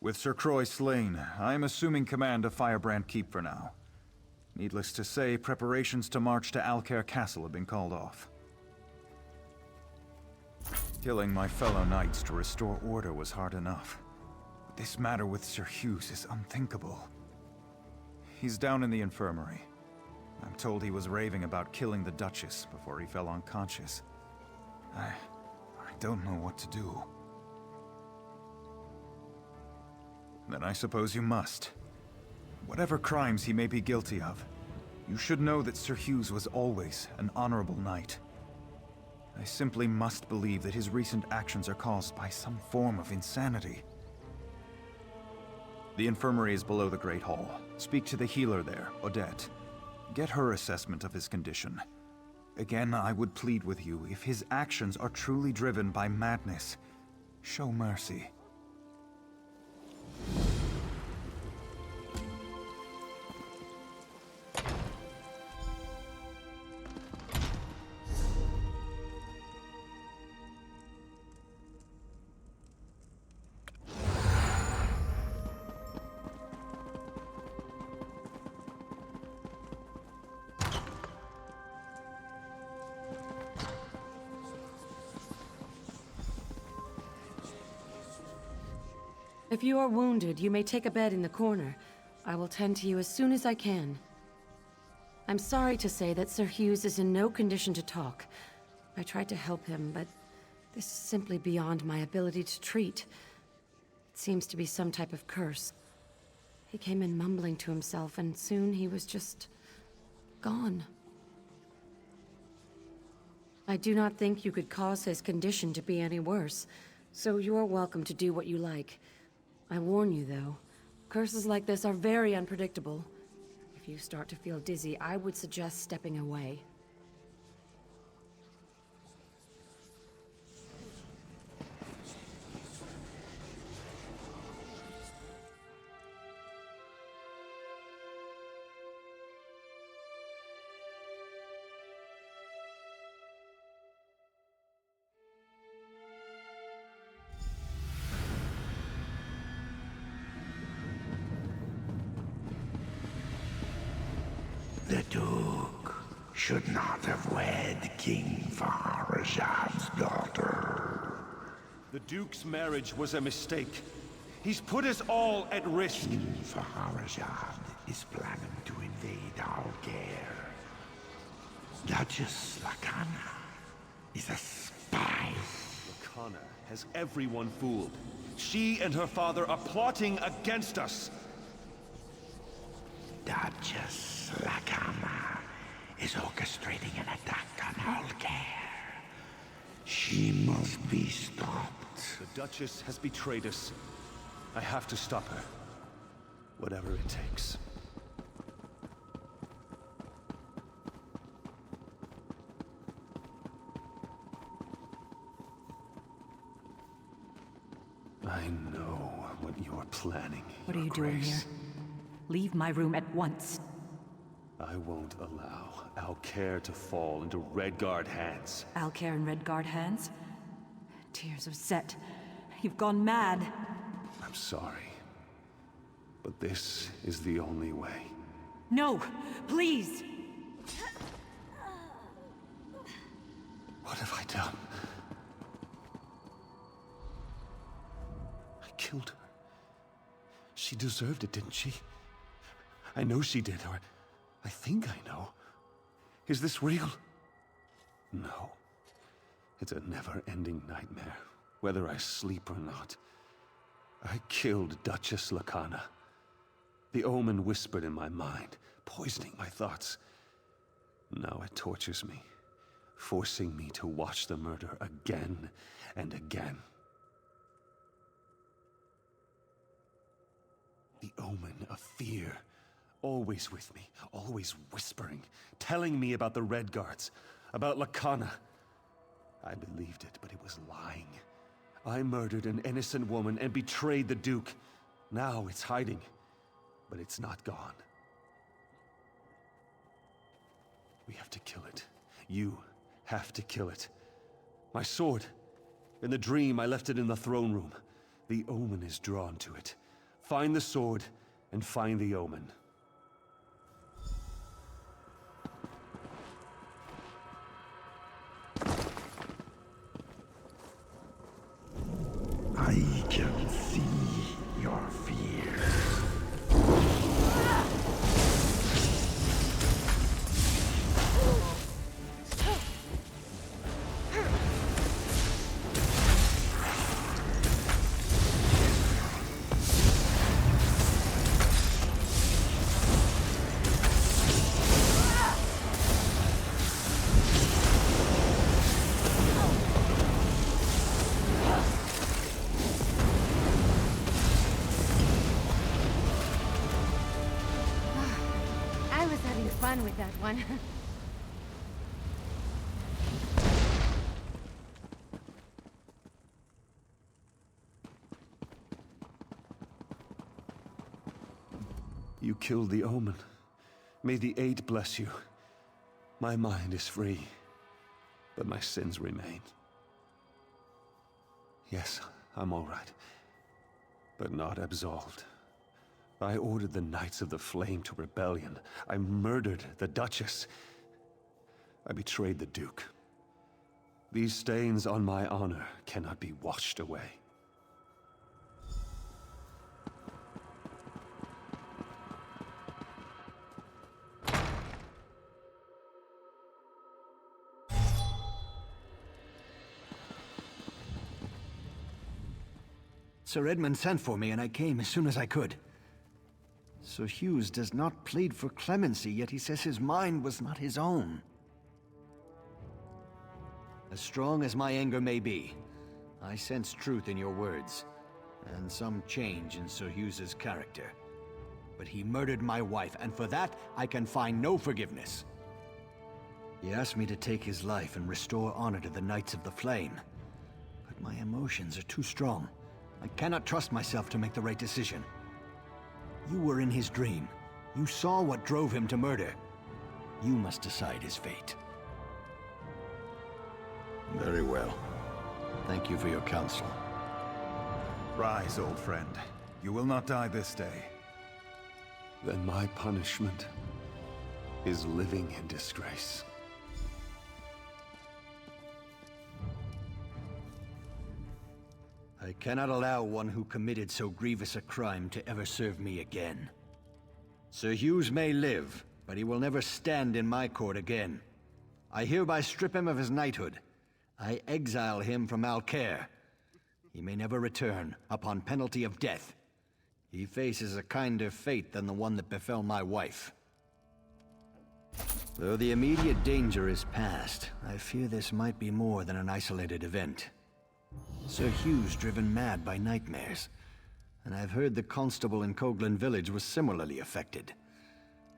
With Sir Croy slain, I am assuming command of Firebrand Keep for now. Needless to say, preparations to march to Alcair Castle have been called off. Killing my fellow knights to restore order was hard enough. But this matter with Sir Hughes is unthinkable. He's down in the infirmary. I'm told he was raving about killing the Duchess before he fell unconscious. I don't know what to do. Then I suppose you must. Whatever crimes he may be guilty of, you should know that Sir Hughes was always an honorable knight. I simply must believe that his recent actions are caused by some form of insanity. The infirmary is below the Great Hall. Speak to the healer there, Odette. Get her assessment of his condition. Again, I would plead with you, if his actions are truly driven by madness, show mercy. If you are wounded, you may take a bed in the corner. I will tend to you as soon as I can. I'm sorry to say that Sir Hughes is in no condition to talk. I tried to help him, but this is simply beyond my ability to treat. It seems to be some type of curse. He came in mumbling to himself, and soon he was just gone. I do not think you could cause his condition to be any worse, so you are welcome to do what you like. I warn you, though, curses like this are very unpredictable. If you start to feel dizzy, I would suggest stepping away. The Duke should not have wed King Faharajad's daughter. The Duke's marriage was a mistake. He's put us all at risk. King Faharajad is planning to invade Alcair. Duchess Lakana is a spy. Lakana has everyone fooled. She and her father are plotting against us. Duchess Lakana is orchestrating an attack on Alcair. She must be stopped. The Duchess has betrayed us. I have to stop her. Whatever it takes. I know what you're planning. What are you doing here? Leave my room at once. I won't allow Alcair to fall into Redguard hands. Alcair in Redguard hands? Tears of Set. You've gone mad. I'm sorry. But this is the only way. No! Please! What have I done? I killed her. She deserved it, didn't she? I know she did, or I think I know. Is this real? No. It's a never-ending nightmare, whether I sleep or not. I killed Duchess Lakana. The omen whispered in my mind, poisoning my thoughts. Now it tortures me, forcing me to watch the murder again and again. The omen of fear, always with me, always whispering, telling me about the Redguards, about Lakana. I believed it, but it was lying. I murdered an innocent woman and betrayed the Duke. Now it's hiding, but it's not gone. We have to kill it. You have to kill it. My sword. In the dream, I left it in the throne room. The omen is drawn to it. Find the sword, and find the omen. I can see your fear. was having fun with that one. You killed the Omen. May the Eight bless you. My mind is free, but my sins remain. Yes, I'm all right, but not absolved. I ordered the Knights of the Flame to rebellion. I murdered the Duchess. I betrayed the Duke. These stains on my honor cannot be washed away. Sir Edmund sent for me, and I came as soon as I could. Sir Hughes does not plead for clemency, yet he says his mind was not his own. As strong as my anger may be, I sense truth in your words, and some change in Sir Hughes's character. But he murdered my wife, and for that, I can find no forgiveness. He asked me to take his life and restore honor to the Knights of the Flame. But my emotions are too strong. I cannot trust myself to make the right decision. You were in his dream. You saw what drove him to murder. You must decide his fate. Very well. Thank you for your counsel. Rise, old friend. You will not die this day. Then my punishment is living in disgrace. I cannot allow one who committed so grievous a crime to ever serve me again. Sir Hughes may live, but he will never stand in my court again. I hereby strip him of his knighthood. I exile him from Alcaire. He may never return, upon penalty of death. He faces a kinder fate than the one that befell my wife. Though the immediate danger is past, I fear this might be more than an isolated event. Sir Hugh's driven mad by nightmares, and I've heard the constable in Coghlan village was similarly affected.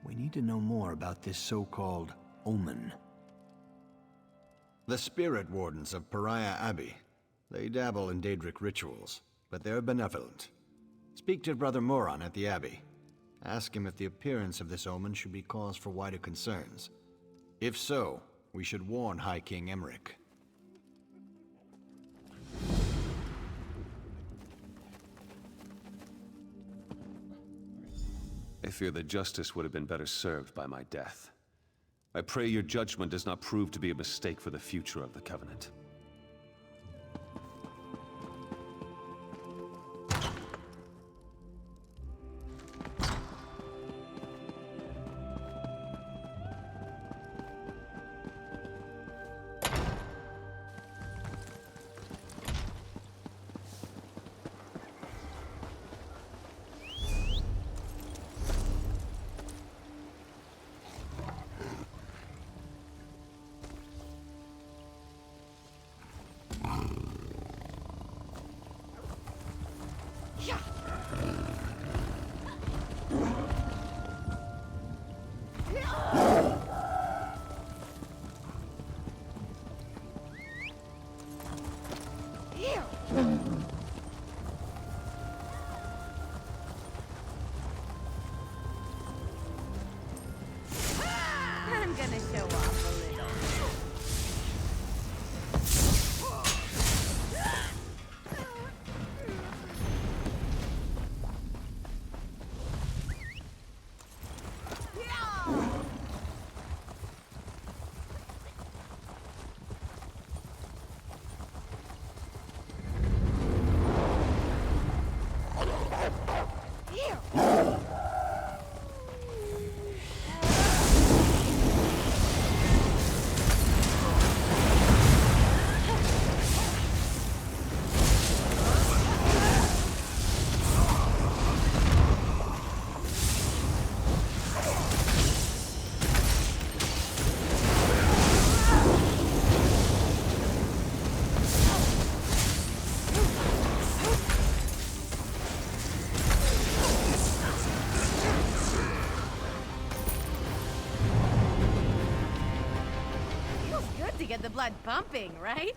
We need to know more about this so-called omen. The spirit wardens of Pariah Abbey. They dabble in Daedric rituals, but they're benevolent. Speak to Brother Moron at the Abbey. Ask him if the appearance of this omen should be cause for wider concerns. If so, we should warn High King Emmerich. I fear that justice would have been better served by my death. I pray your judgment does not prove to be a mistake for the future of the Covenant. I'm gonna show off a little. to get the blood pumping, right?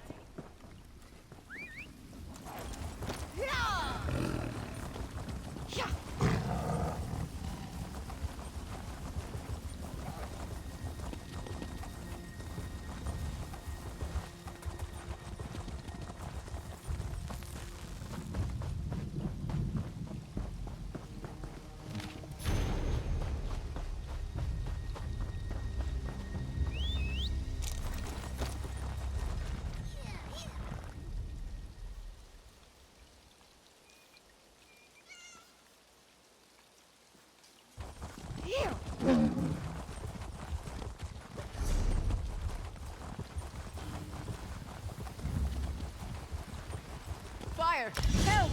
Fire! Help!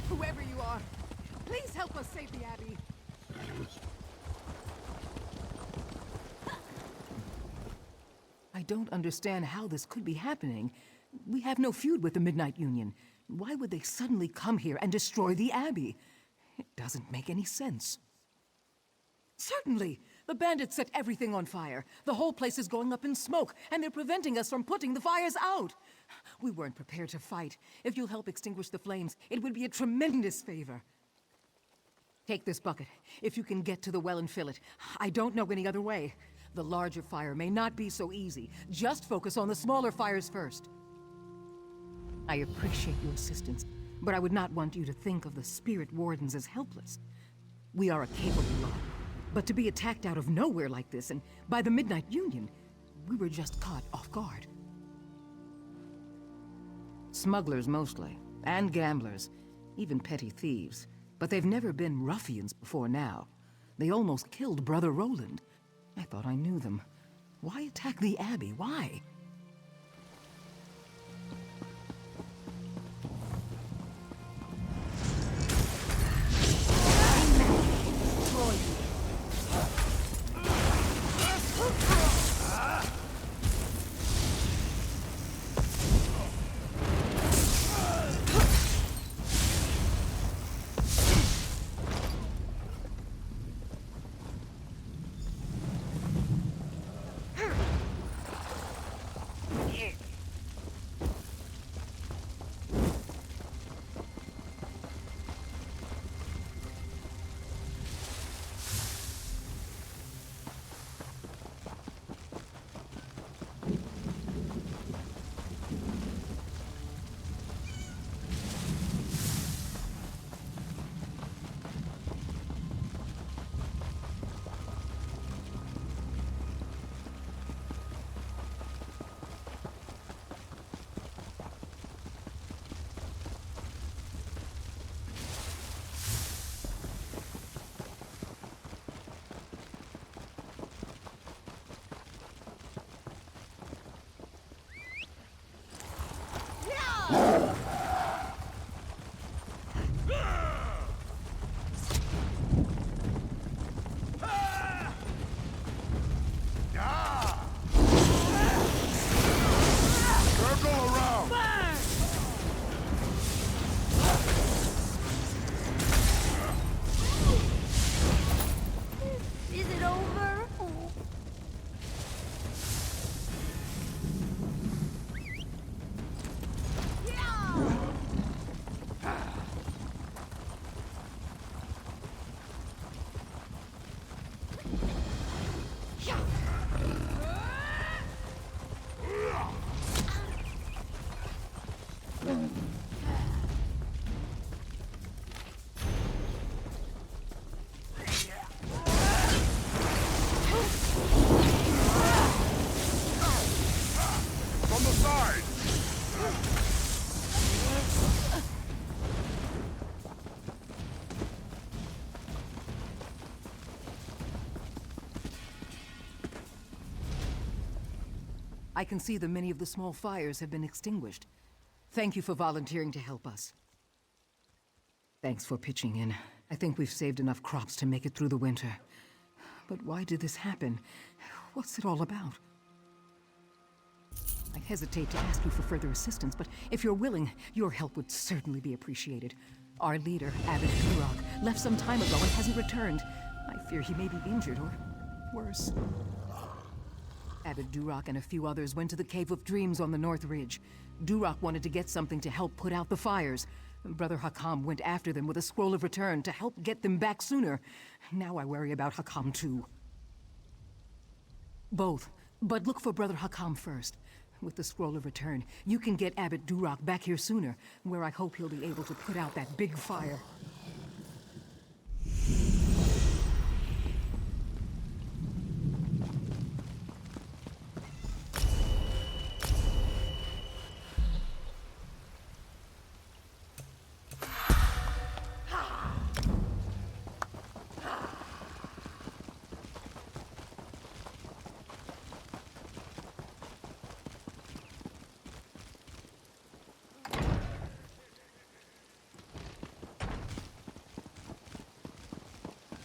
Whoever you are, please help us save the Abbey. I don't understand how this could be happening. We have no feud with the Midnight Union. Why would they suddenly come here and destroy the Abbey? It doesn't make any sense. Certainly! The bandits set everything on fire. The whole place is going up in smoke, and they're preventing us from putting the fires out. We weren't prepared to fight. If you'll help extinguish the flames, it would be a tremendous favor. Take this bucket. If you can get to the well and fill it. I don't know any other way. The larger fire may not be so easy. Just focus on the smaller fires first. I appreciate your assistance, but I would not want you to think of the Spirit Wardens as helpless. We are a capable lot. But to be attacked out of nowhere like this, and by the Midnight Union, we were just caught off guard. Smugglers mostly, and gamblers, even petty thieves. But they've never been ruffians before now. They almost killed Brother Roland. I thought I knew them. Why attack the Abbey? Why? I can see that many of the small fires have been extinguished. Thank you for volunteering to help us. Thanks for pitching in. I think we've saved enough crops to make it through the winter. But why did this happen? What's it all about? I hesitate to ask you for further assistance, but if you're willing, your help would certainly be appreciated. Our leader, Abbot Kurok, left some time ago and hasn't returned. I fear he may be injured or worse. Abbot Duroc and a few others went to the Cave of Dreams on the North Ridge. Duroc wanted to get something to help put out the fires. Brother Hakam went after them with a scroll of return to help get them back sooner. Now I worry about Hakam too. Both, but look for Brother Hakam first. With the scroll of return, you can get Abbot Duroc back here sooner, where I hope he'll be able to put out that big fire.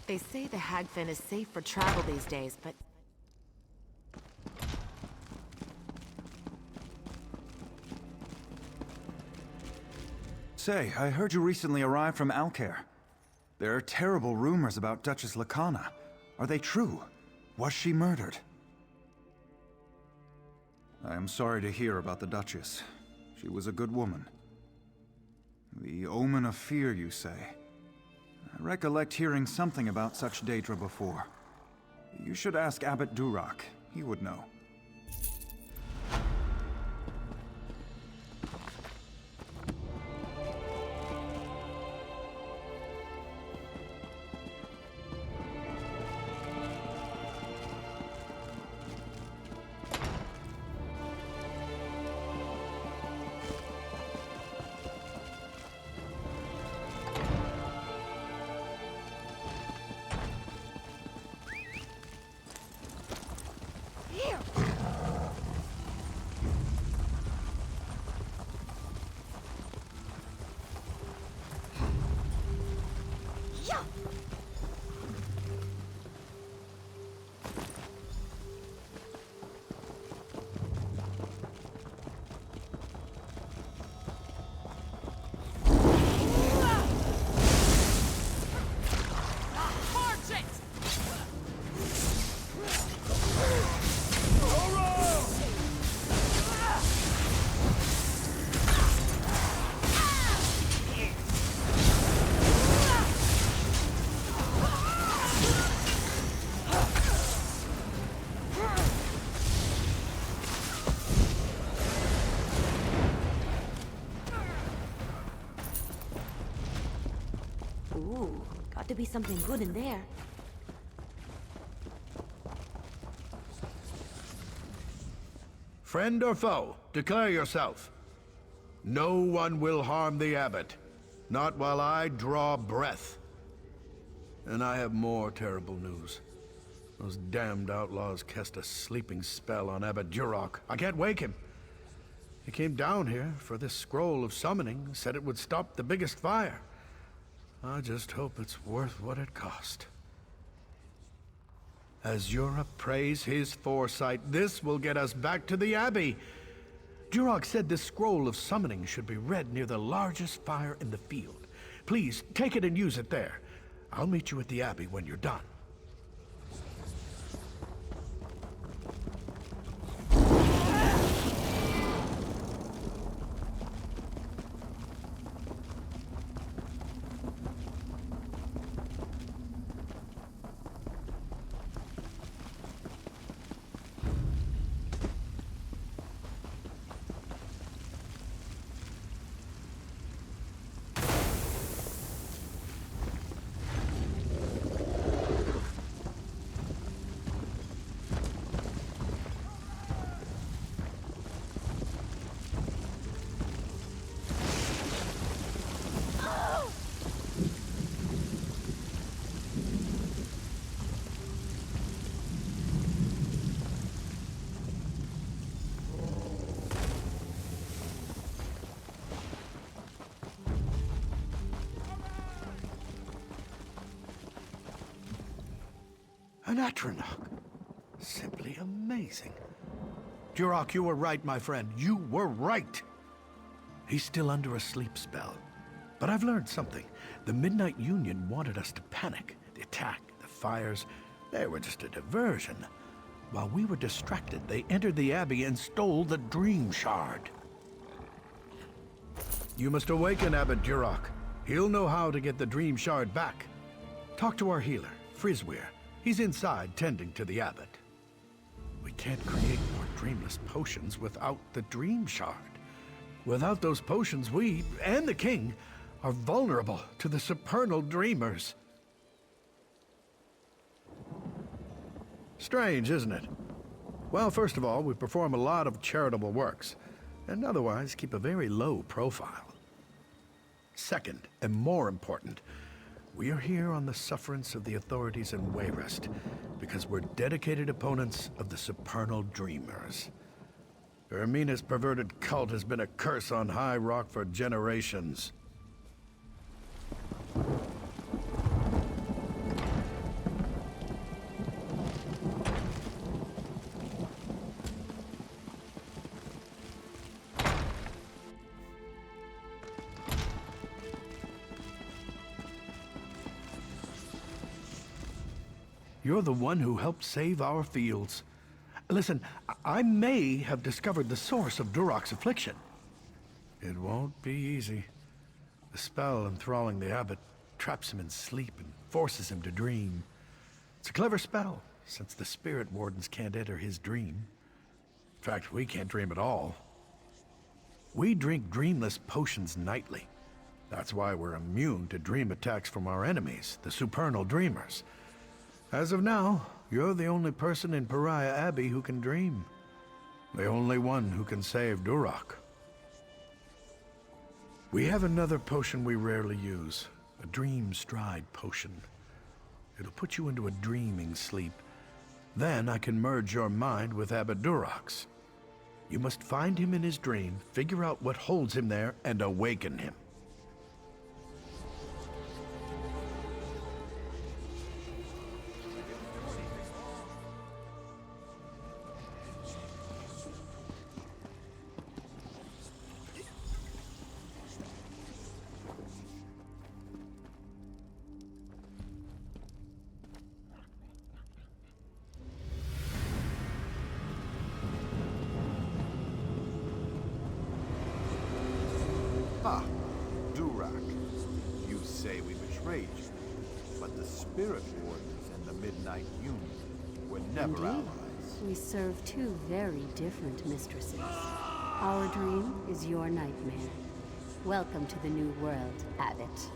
They say the Hagfen is safe for travel these days, but... Say, I heard you recently arrived from Alcair. There are terrible rumors about Duchess Lacana. Are they true? Was she murdered? I am sorry to hear about the Duchess. She was a good woman. The omen of fear, you say? I recollect hearing something about such Daedra before. You should ask Abbot Duroc. He would know. Ooh, got to be something good in there. Friend or foe, declare yourself. No one will harm the abbot. Not while I draw breath. And I have more terrible news. Those damned outlaws cast a sleeping spell on Abbot Duroc. I can't wake him. He came down here for this scroll of summoning, said it would stop the biggest fire. I just hope it's worth what it cost. As Europe praise his foresight, this will get us back to the Abbey. Duroc said this scroll of summoning should be read near the largest fire in the field. Please, take it and use it there. I'll meet you at the Abbey when you're done. An Atronach. Simply amazing. Duroc, you were right, my friend. You were right. He's still under a sleep spell. But I've learned something. The Midnight Union wanted us to panic. The attack, the fires, they were just a diversion. While we were distracted, they entered the Abbey and stole the Dream Shard. You must awaken Abbot Duroc. He'll know how to get the Dream Shard back. Talk to our healer, Frizweir. He's inside tending to the Abbot. We can't create more dreamless potions without the Dream Shard. Without those potions, we, and the King, are vulnerable to the supernal dreamers. Strange, isn't it? Well, first of all, we perform a lot of charitable works, and otherwise keep a very low profile. Second, and more important, we are here on the sufferance of the authorities in Wayrest, because we're dedicated opponents of the supernal dreamers. Vermina's perverted cult has been a curse on High Rock for generations. You're the one who helped save our fields. Listen, I may have discovered the source of Durok's affliction. It won't be easy. The spell enthralling the abbot traps him in sleep and forces him to dream. It's a clever spell, since the spirit wardens can't enter his dream. In fact, we can't dream at all. We drink dreamless potions nightly. That's why we're immune to dream attacks from our enemies, the supernal dreamers. As of now, you're the only person in Pariah Abbey who can dream. The only one who can save Duroc. We have another potion we rarely use, a Dream Stride potion. It'll put you into a dreaming sleep. Then I can merge your mind with Abbot Duroc's. You must find him in his dream, figure out what holds him there, and awaken him. Ah, Duroc. You say we betrayed you, but the Spirit Wardens and the Midnight Union were never Indeed. allies. We serve two very different mistresses. Our dream is your nightmare. Welcome to the new world, Abbot.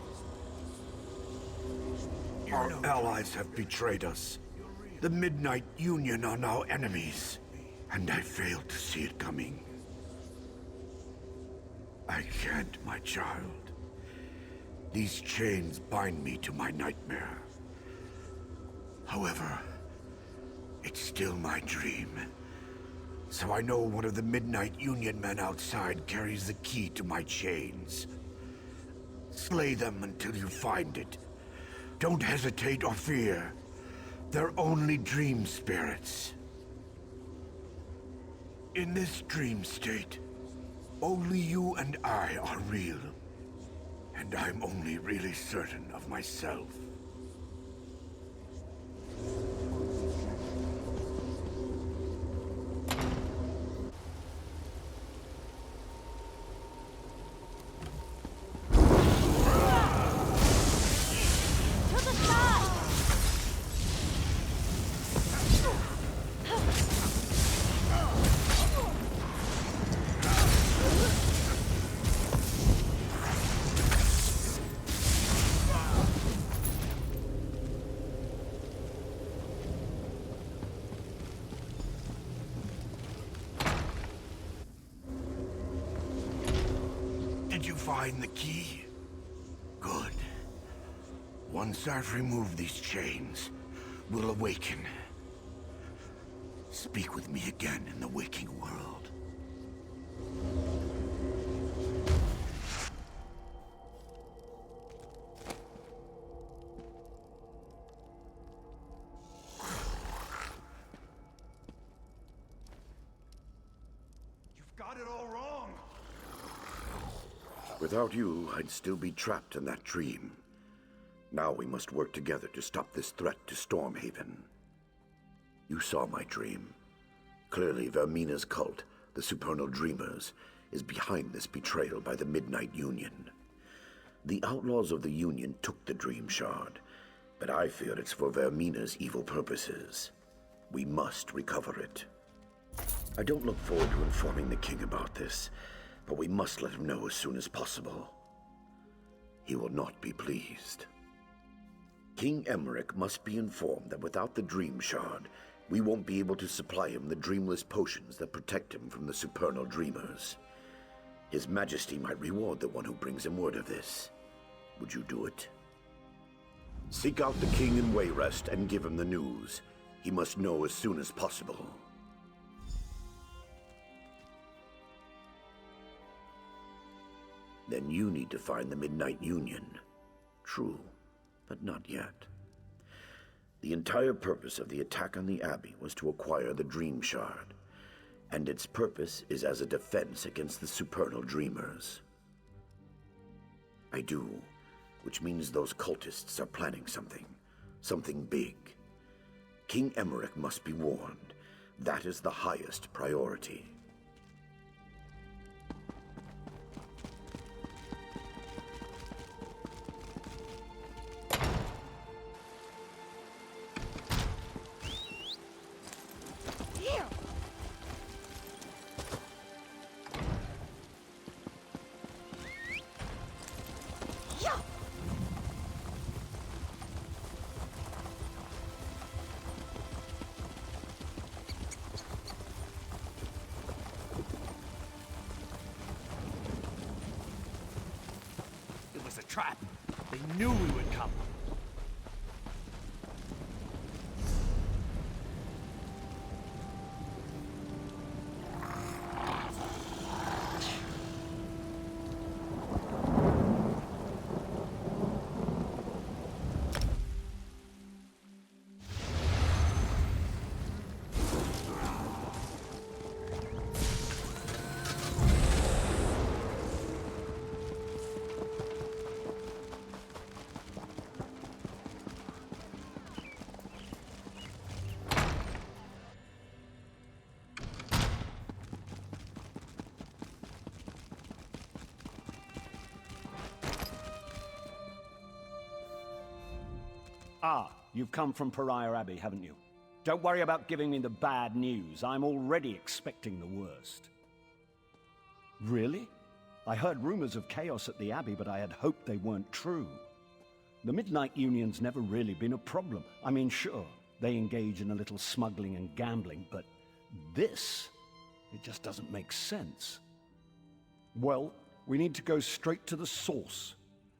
Our allies have betrayed us. The Midnight Union are now enemies, and I failed to see it coming. I can't, my child. These chains bind me to my nightmare. However, it's still my dream. So I know one of the Midnight Union men outside carries the key to my chains. Slay them until you find it. Don't hesitate or fear. They're only dream spirits. In this dream state, only you and I are real. And I'm only really certain of myself. Did you find the key? Good. Once I've removed these chains, we'll awaken. Speak with me again in the waking world. You've got it all wrong! Without you, I'd still be trapped in that dream. Now we must work together to stop this threat to Stormhaven. You saw my dream. Clearly, Vermina's cult, the Supernal Dreamers, is behind this betrayal by the Midnight Union. The outlaws of the Union took the Dream Shard, but I fear it's for Vermina's evil purposes. We must recover it. I don't look forward to informing the king about this, but we must let him know as soon as possible. He will not be pleased. King Emmerich must be informed that without the Dream Shard, we won't be able to supply him the dreamless potions that protect him from the Supernal Dreamers. His Majesty might reward the one who brings him word of this. Would you do it? Seek out the king in Wayrest and give him the news. He must know as soon as possible. Then you need to find the Midnight Union. True, but not yet. The entire purpose of the attack on the Abbey was to acquire the Dream Shard, and its purpose is as a defense against the Supernal Dreamers. I do, which means those cultists are planning something big. King Emmerich must be warned. That is the highest priority. Trap. They knew we would come. Ah, you've come from Pariah Abbey, haven't you? Don't worry about giving me the bad news. I'm already expecting the worst. Really? I heard rumors of chaos at the Abbey, but I had hoped they weren't true. The Midnight Union's never really been a problem. I mean, sure, they engage in a little smuggling and gambling, but this? It just doesn't make sense. Well, we need to go straight to the source.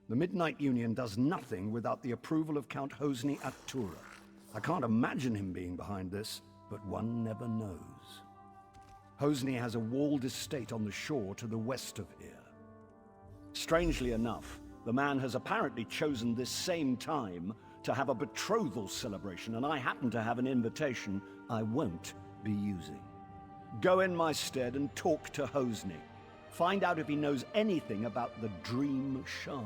The Midnight Union does nothing without the approval of Count Hosni at Tura. I can't imagine him being behind this, but one never knows. Hosni has a walled estate on the shore to the west of here. Strangely enough, the man has apparently chosen this same time to have a betrothal celebration, and I happen to have an invitation I won't be using. Go in my stead and talk to Hosni. Find out if he knows anything about the Dream Shard.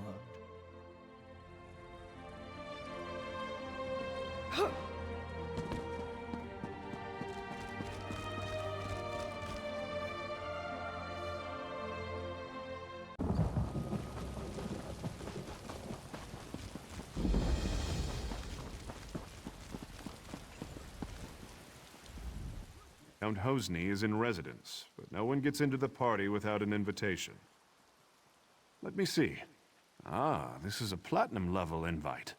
Count Hosni is in residence, but no one gets into the party without an invitation. Let me see. Ah, this is a platinum-level invite.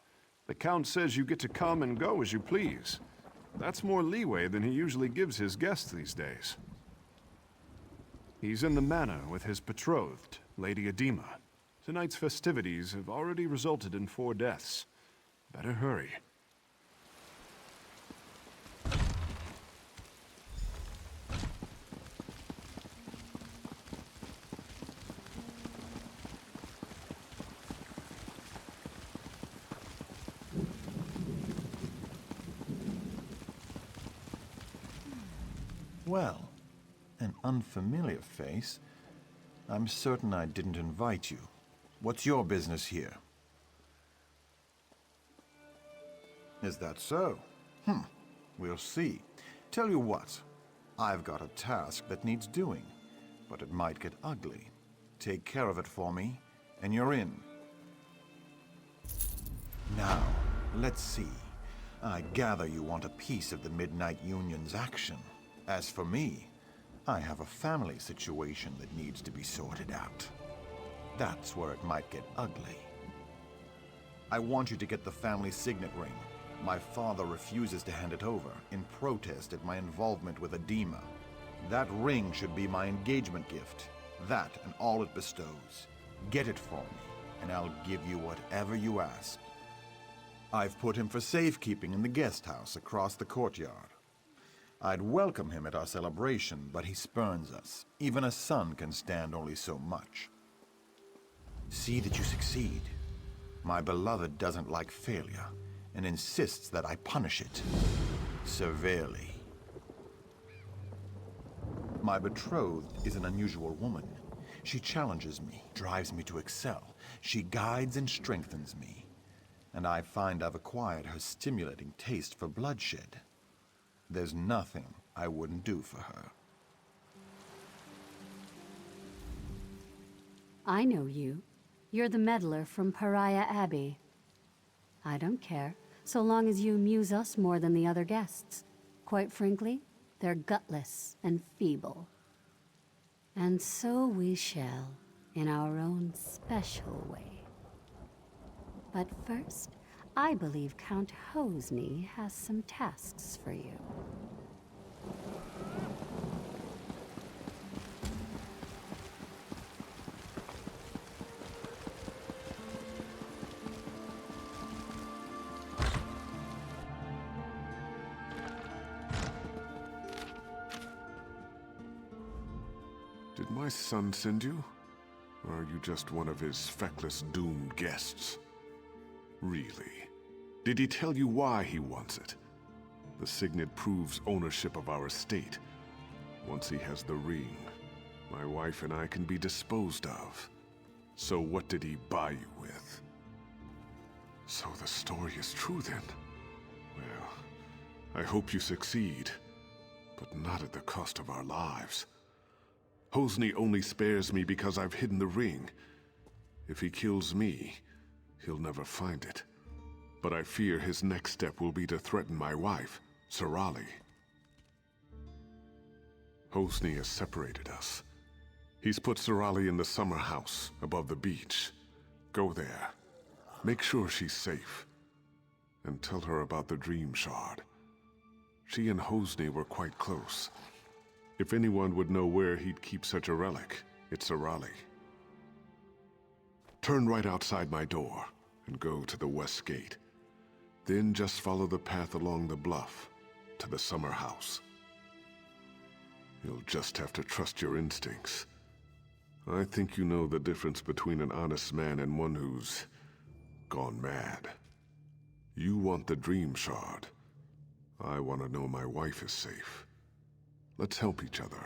The Count says you get to come and go as you please. That's more leeway than he usually gives his guests these days. He's in the manor with his betrothed, Lady Edema. Tonight's festivities have already resulted in 4 deaths. Better hurry. Well, an unfamiliar face. I'm certain I didn't invite you. What's your business here? Is that so? We'll see. Tell you what, I've got a task that needs doing, but it might get ugly. Take care of it for me, and you're in. Now, let's see. I gather you want a piece of the Midnight Union's action. As for me, I have a family situation that needs to be sorted out. That's where it might get ugly. I want you to get the family signet ring. My father refuses to hand it over, in protest at my involvement with Edema. That ring should be my engagement gift. That and all it bestows. Get it for me, and I'll give you whatever you ask. I've put him for safekeeping in the guest house across the courtyard. I'd welcome him at our celebration, but he spurns us. Even a son can stand only so much. See that you succeed. My beloved doesn't like failure, and insists that I punish it severely. My betrothed is an unusual woman. She challenges me, drives me to excel. She guides and strengthens me. And I find I've acquired her stimulating taste for bloodshed. There's nothing I wouldn't do for her. I know you. You're the meddler from Pariah Abbey. I don't care, so long as you amuse us more than the other guests. Quite frankly, they're gutless and feeble. And so we shall, in our own special way. But first, I believe Count Hosni has some tasks for you. Did my son send you? Or are you just one of his feckless, doomed guests? Really? Did he tell you why he wants it? The signet proves ownership of our estate. Once he has the ring, my wife and I can be disposed of. So what did he buy you with? So the story is true then? Well, I hope you succeed, but not at the cost of our lives. Hosni only spares me because I've hidden the ring. If he kills me, he'll never find it. But I fear his next step will be to threaten my wife, Sorali. Hosni has separated us. He's put Sorali in the summer house above the beach. Go there. Make sure she's safe. And tell her about the Dream Shard. She and Hosni were quite close. If anyone would know where he'd keep such a relic, it's Sorali. Turn right outside my door and go to the west gate. Then just follow the path along the bluff to the summer house. You'll just have to trust your instincts. I think you know the difference between an honest man and one who's gone mad. You want the Dream Shard. I want to know my wife is safe. Let's help each other.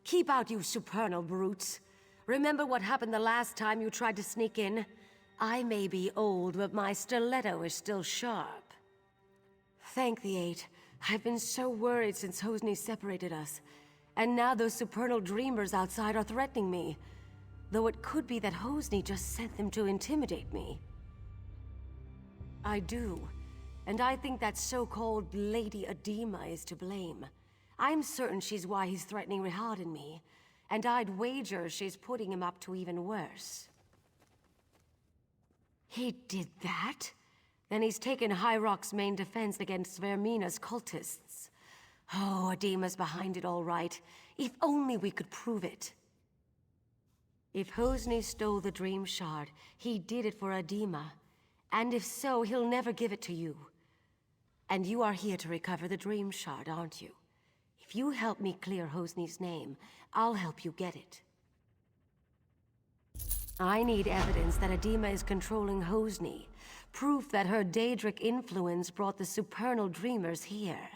Keep out, you supernal brutes. Remember what happened the last time you tried to sneak in? I may be old, but my stiletto is still sharp. Thank the Eight. I've been so worried since Hosni separated us. And now those supernal dreamers outside are threatening me. Though it could be that Hosni just sent them to intimidate me. I do. And I think that so-called Lady Edema is to blame. I'm certain she's why he's threatening Rihad and me. And I'd wager she's putting him up to even worse. He did that? Then he's taken High Rock's main defense against Vermina's cultists. Oh, Edema's behind it all right. If only we could prove it. If Hosni stole the Dream Shard, he did it for Edema. And if so, he'll never give it to you. And you are here to recover the Dream Shard, aren't you? If you help me clear Hosni's name, I'll help you get it. I need evidence that Edema is controlling Hosni. Proof that her Daedric influence brought the supernal dreamers here.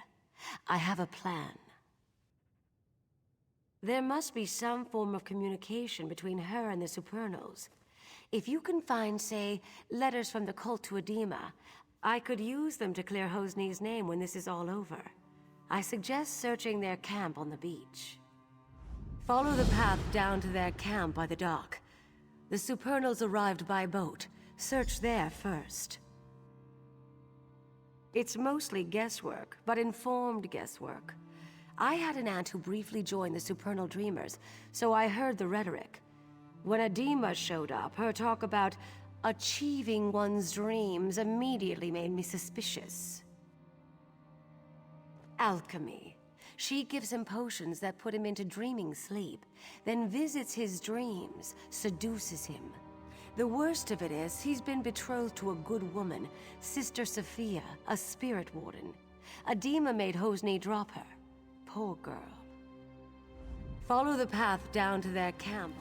I have a plan. There must be some form of communication between her and the supernals. If you can find, say, letters from the cult to Edema, I could use them to clear Hosni's name when this is all over. I suggest searching their camp on the beach. Follow the path down to their camp by the dock. The supernals arrived by boat. Search there first. It's mostly guesswork, but informed guesswork. I had an aunt who briefly joined the supernal dreamers, so I heard the rhetoric. When Edema showed up, her talk about achieving one's dreams immediately made me suspicious. Alchemy. She gives him potions that put him into dreaming sleep, then visits his dreams, seduces him. The worst of it is, he's been betrothed to a good woman, Sister Sophia, a spirit warden. Edema made Hosni drop her. Poor girl. Follow the path down to their camp.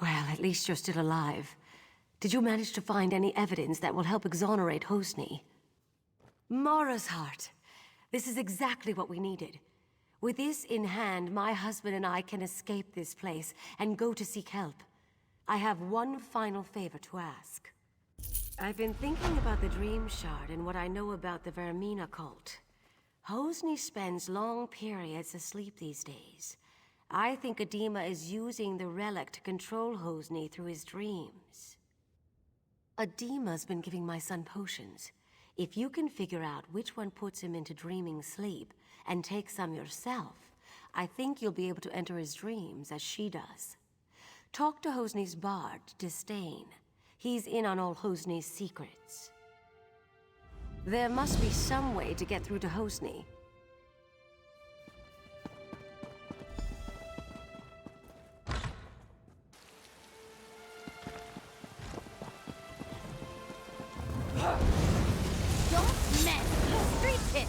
Well, at least you're still alive. Did you manage to find any evidence that will help exonerate Hosni? Mara's heart. This is exactly what we needed. With this in hand, my husband and I can escape this place and go to seek help. I have one final favor to ask. I've been thinking about the Dream Shard and what I know about the Vermina cult. Hosni spends long periods asleep these days. I think Edema is using the relic to control Hosni through his dreams. Edema's been giving my son potions. If you can figure out which one puts him into dreaming sleep, and take some yourself, I think you'll be able to enter his dreams as she does. Talk to Hosni's bard, Disdain. He's in on all Hosni's secrets. There must be some way to get through to Hosni. Don't mess with the street pit!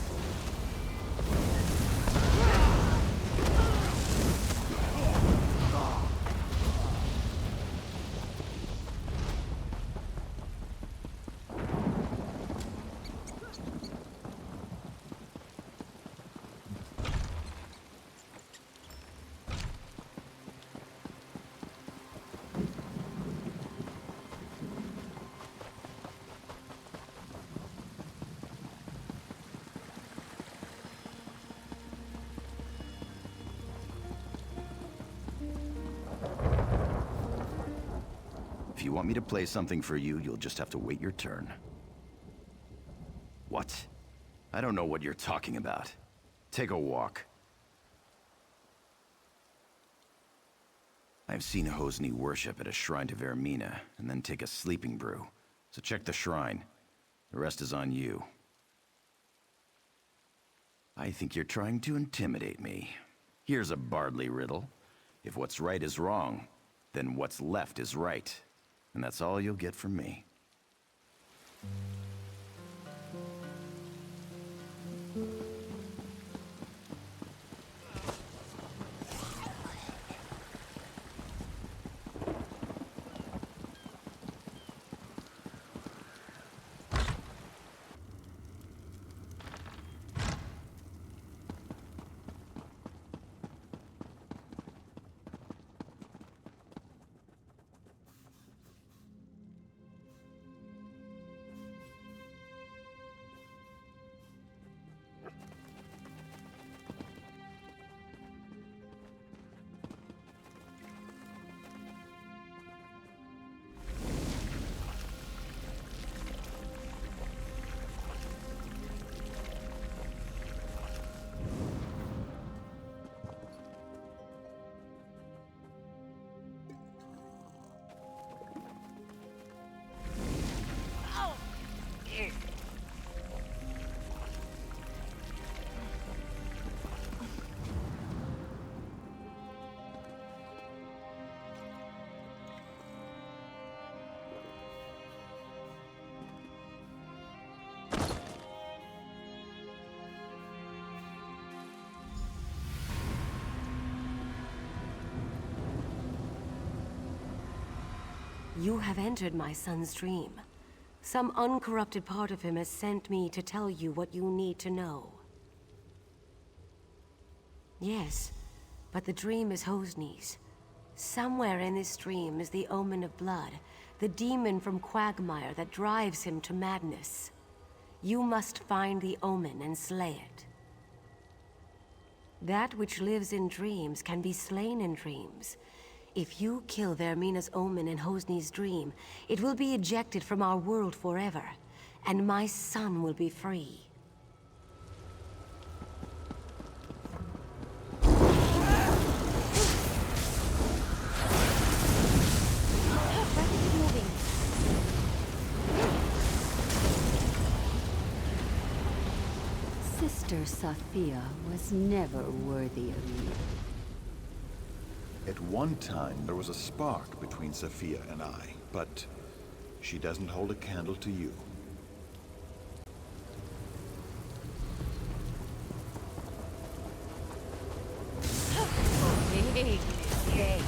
If you want me to play something for you, you'll just have to wait your turn. What? I don't know what you're talking about. Take a walk. I've seen Hosni worship at a shrine to Vermina, and then take a sleeping brew. So check the shrine. The rest is on you. I think you're trying to intimidate me. Here's a Bardley riddle. If what's right is wrong, then what's left is right. And that's all you'll get from me. You have entered my son's dream. Some uncorrupted part of him has sent me to tell you what you need to know. Yes, but the dream is Hosni's. Somewhere in this dream is the omen of blood, the demon from Quagmire that drives him to madness. You must find the omen and slay it. That which lives in dreams can be slain in dreams. If you kill Vermina's omen in Hosni's dream, it will be ejected from our world forever, and my son will be free. Sister Sophia was never worthy of you. At one time, there was a spark between Sophia and I, but she doesn't hold a candle to you. Hey.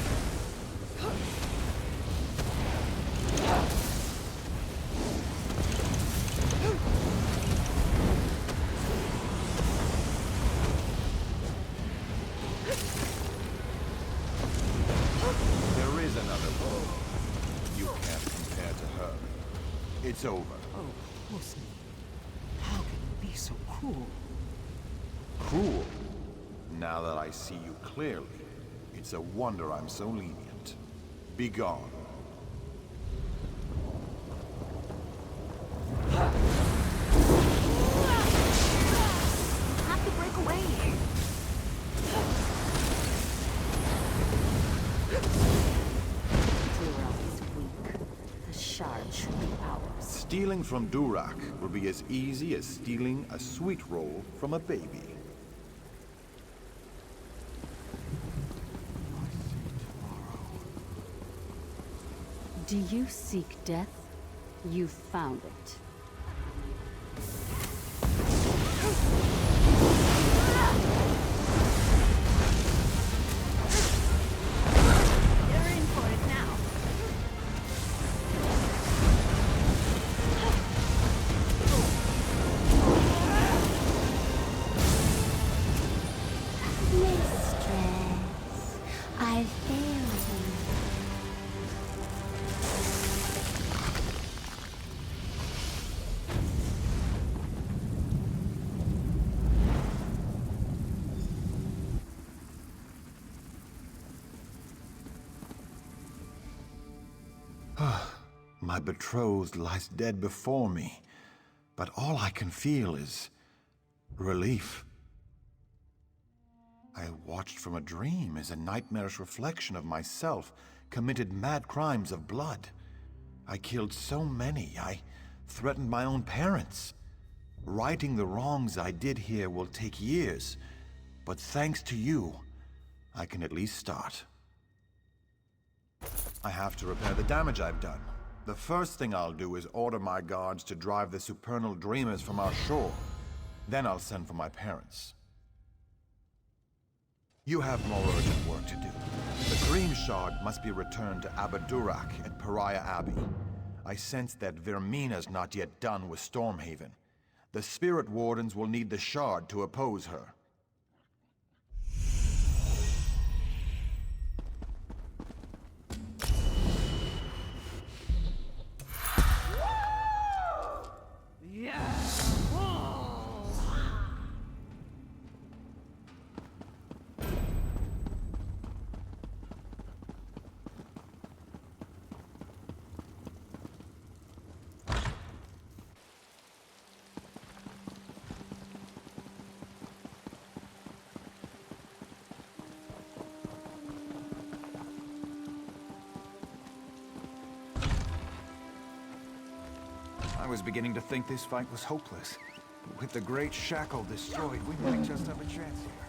There is another woman. You can't compare to her. It's over. Oh, Hosni. How can you be so cruel? Cruel? Now that I see you clearly, it's a wonder I'm so lenient. Be gone. Have to break away. Durak is weak. The shard should be ours. Stealing from Durak will be as easy as stealing a sweet roll from a baby. Do you seek death? You found it. They're in for it now. Mistress, I failed you. My betrothed lies dead before me, but all I can feel is relief. I watched from a dream as a nightmarish reflection of myself committed mad crimes of blood. I killed so many, I threatened my own parents. Righting the wrongs I did here will take years, but thanks to you, I can at least start. I have to repair the damage I've done. The first thing I'll do is order my guards to drive the supernal dreamers from our shore. Then I'll send for my parents. You have more urgent work to do. The Dream Shard must be returned to Abadurak at Pariah Abbey. I sense that Vermina's not yet done with Stormhaven. The Spirit Wardens will need the Shard to oppose her. I was beginning to think this fight was hopeless. With the Great Shackle destroyed, we might just have a chance here.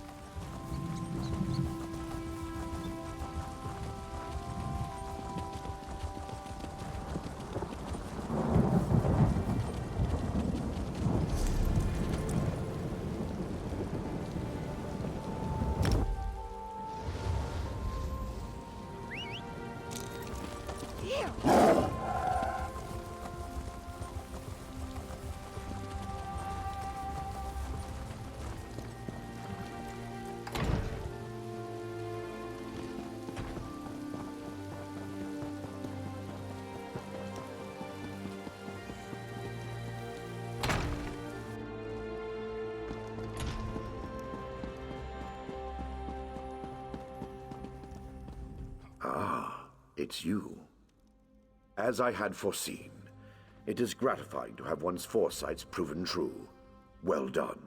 It's you. As I had foreseen, it is gratifying to have one's foresights proven true. Well done.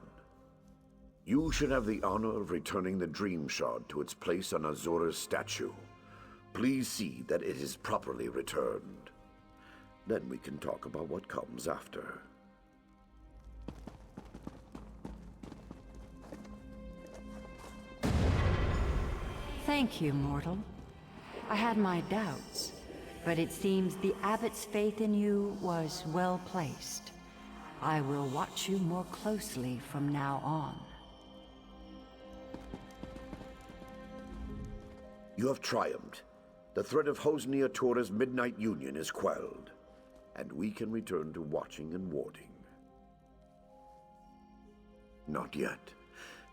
You should have the honor of returning the Dream Shard to its place on Azura's statue. Please see that it is properly returned. Then we can talk about what comes after. Thank you, mortal. I had my doubts, but it seems the Abbot's faith in you was well placed. I will watch you more closely from now on. You have triumphed. The threat of Hosnia Tora's Midnight Union is quelled, and we can return to watching and warding. Not yet,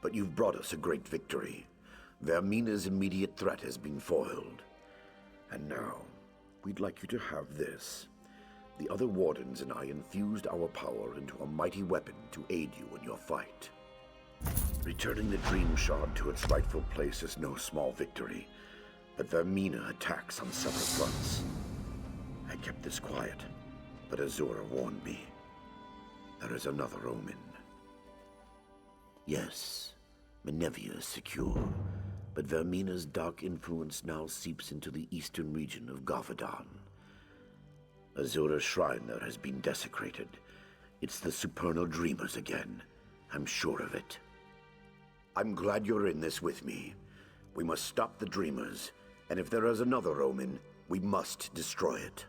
but you've brought us a great victory. Vermina's immediate threat has been foiled. And now, we'd like you to have this. The other Wardens and I infused our power into a mighty weapon to aid you in your fight. Returning the Dream Shard to its rightful place is no small victory, but Vermina attacks on several fronts. I kept this quiet, but Azura warned me. There is another omen. Yes, Menevia is secure, but Vermina's dark influence now seeps into the eastern region of Gavadan. Azura's shrine there has been desecrated. It's the supernal dreamers again. I'm sure of it. I'm glad you're in this with me. We must stop the dreamers, and if there is another omen, we must destroy it.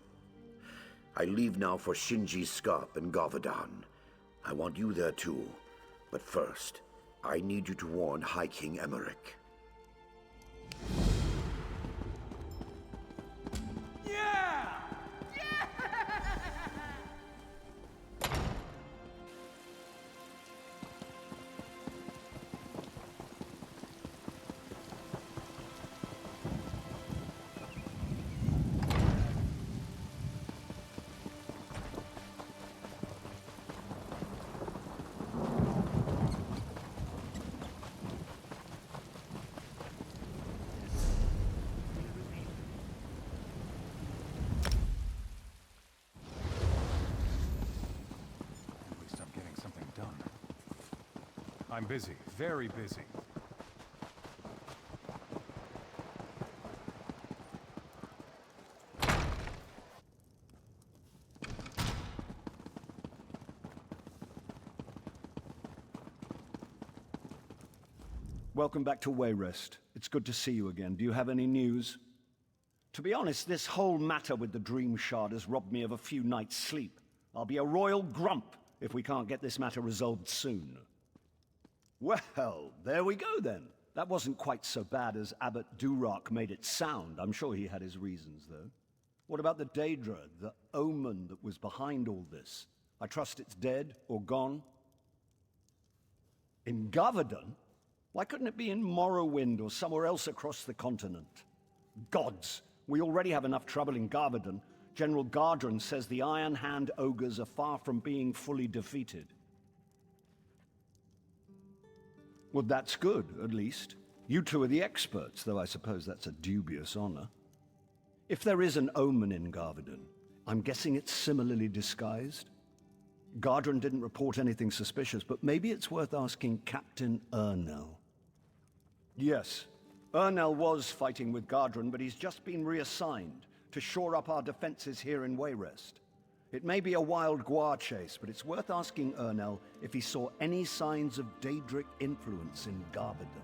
I leave now for Shinji's Scarp in Gavadan. I want you there too, but first, I need you to warn High King Emmerich. I'm busy, very busy. Welcome back to Wayrest. It's good to see you again. Do you have any news? To be honest, this whole matter with the Dream Shard has robbed me of a few nights' sleep. I'll be a royal grump if we can't get this matter resolved soon. Well, there we go then. That wasn't quite so bad as Abbot Durak made it sound. I'm sure he had his reasons, though. What about the Daedra, the omen that was behind all this? I trust it's dead or gone? In Gavardon? Why couldn't it be in Morrowind or somewhere else across the continent? Gods! We already have enough trouble in Gavardon. General Gardren says the Iron Hand ogres are far from being fully defeated. Well, that's good, at least. You two are the experts, though I suppose that's a dubious honor. If there is an omen in Gavardon, I'm guessing it's similarly disguised? Gardren didn't report anything suspicious, but maybe it's worth asking Captain Ernell. Yes, Ernell was fighting with Gardren, but he's just been reassigned to shore up our defenses here in Wayrest. It may be a wild guar chase, but it's worth asking Ernell if he saw any signs of Daedric influence in Gavardon.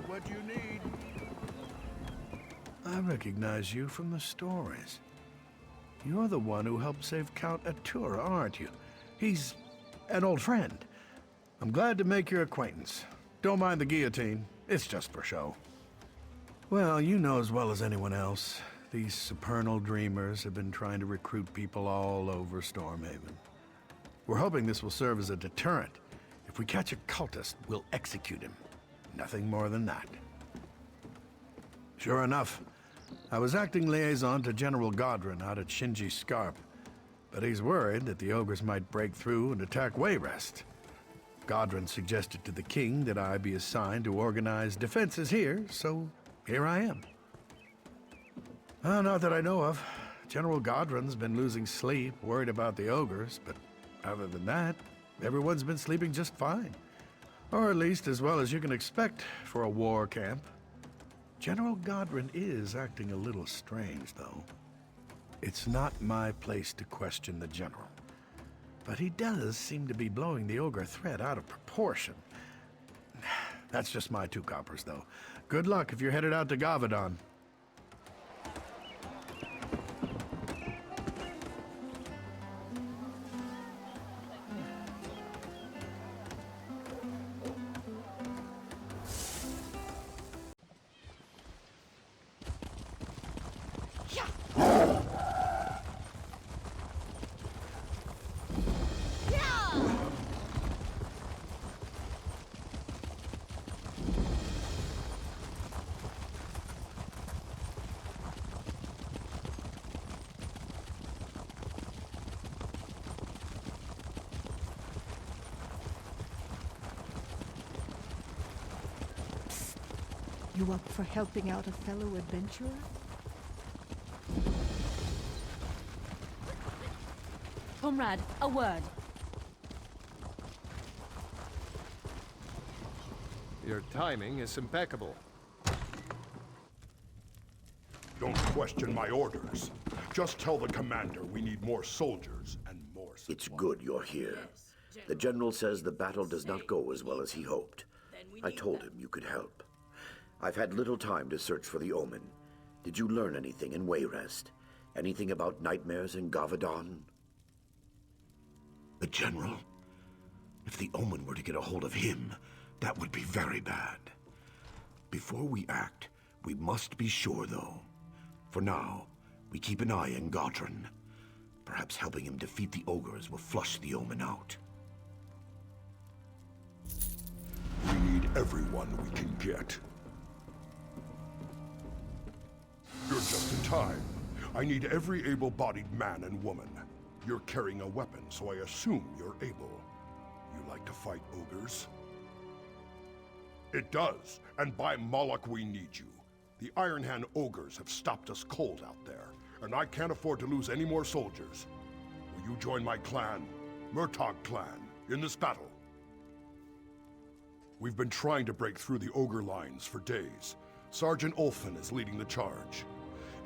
What you need. I recognize you from the stories. You're the one who helped save Count Atura, aren't you? He's an old friend. I'm glad to make your acquaintance. Don't mind the guillotine. It's just for show. Well, you know as well as anyone else, these supernal dreamers have been trying to recruit people all over Stormhaven. We're hoping this will serve as a deterrent. If we catch a cultist, we'll execute him. Nothing more than that. Sure enough, I was acting liaison to General Gardren out at Shinji Scarp, but he's worried that the ogres might break through and attack Wayrest. Gardren suggested to the king that I be assigned to organize defenses here, so here I am. Not that I know of. General Gardren's been losing sleep, worried about the ogres, but other than that, everyone's been sleeping just fine. Or at least as well as you can expect for a war camp. General Gardren is acting a little strange, though. It's not my place to question the general. But he does seem to be blowing the ogre threat out of proportion. That's just my 2 coppers, though. Good luck if you're headed out to Gavardon. You up for helping out a fellow adventurer? Comrade, a word. Your timing is impeccable. Don't question my orders. Just tell the commander we need more soldiers and more supplies. It's good you're here. The general says the battle does not go as well as he hoped. I told him you could help. I've had little time to search for the Omen. Did you learn anything in Wayrest? Anything about nightmares in Gavardon? The general? If the Omen were to get a hold of him, that would be very bad. Before we act, we must be sure, though. For now, we keep an eye on Gardren. Perhaps helping him defeat the ogres will flush the Omen out. We need everyone we can get. You're just in time. I need every able-bodied man and woman. You're carrying a weapon, so I assume you're able. You like to fight ogres? It does, and by Moloch we need you. The Iron Hand ogres have stopped us cold out there, and I can't afford to lose any more soldiers. Will you join my clan, Murtagh clan, in this battle? We've been trying to break through the ogre lines for days. Sergeant Ulfin is leading the charge.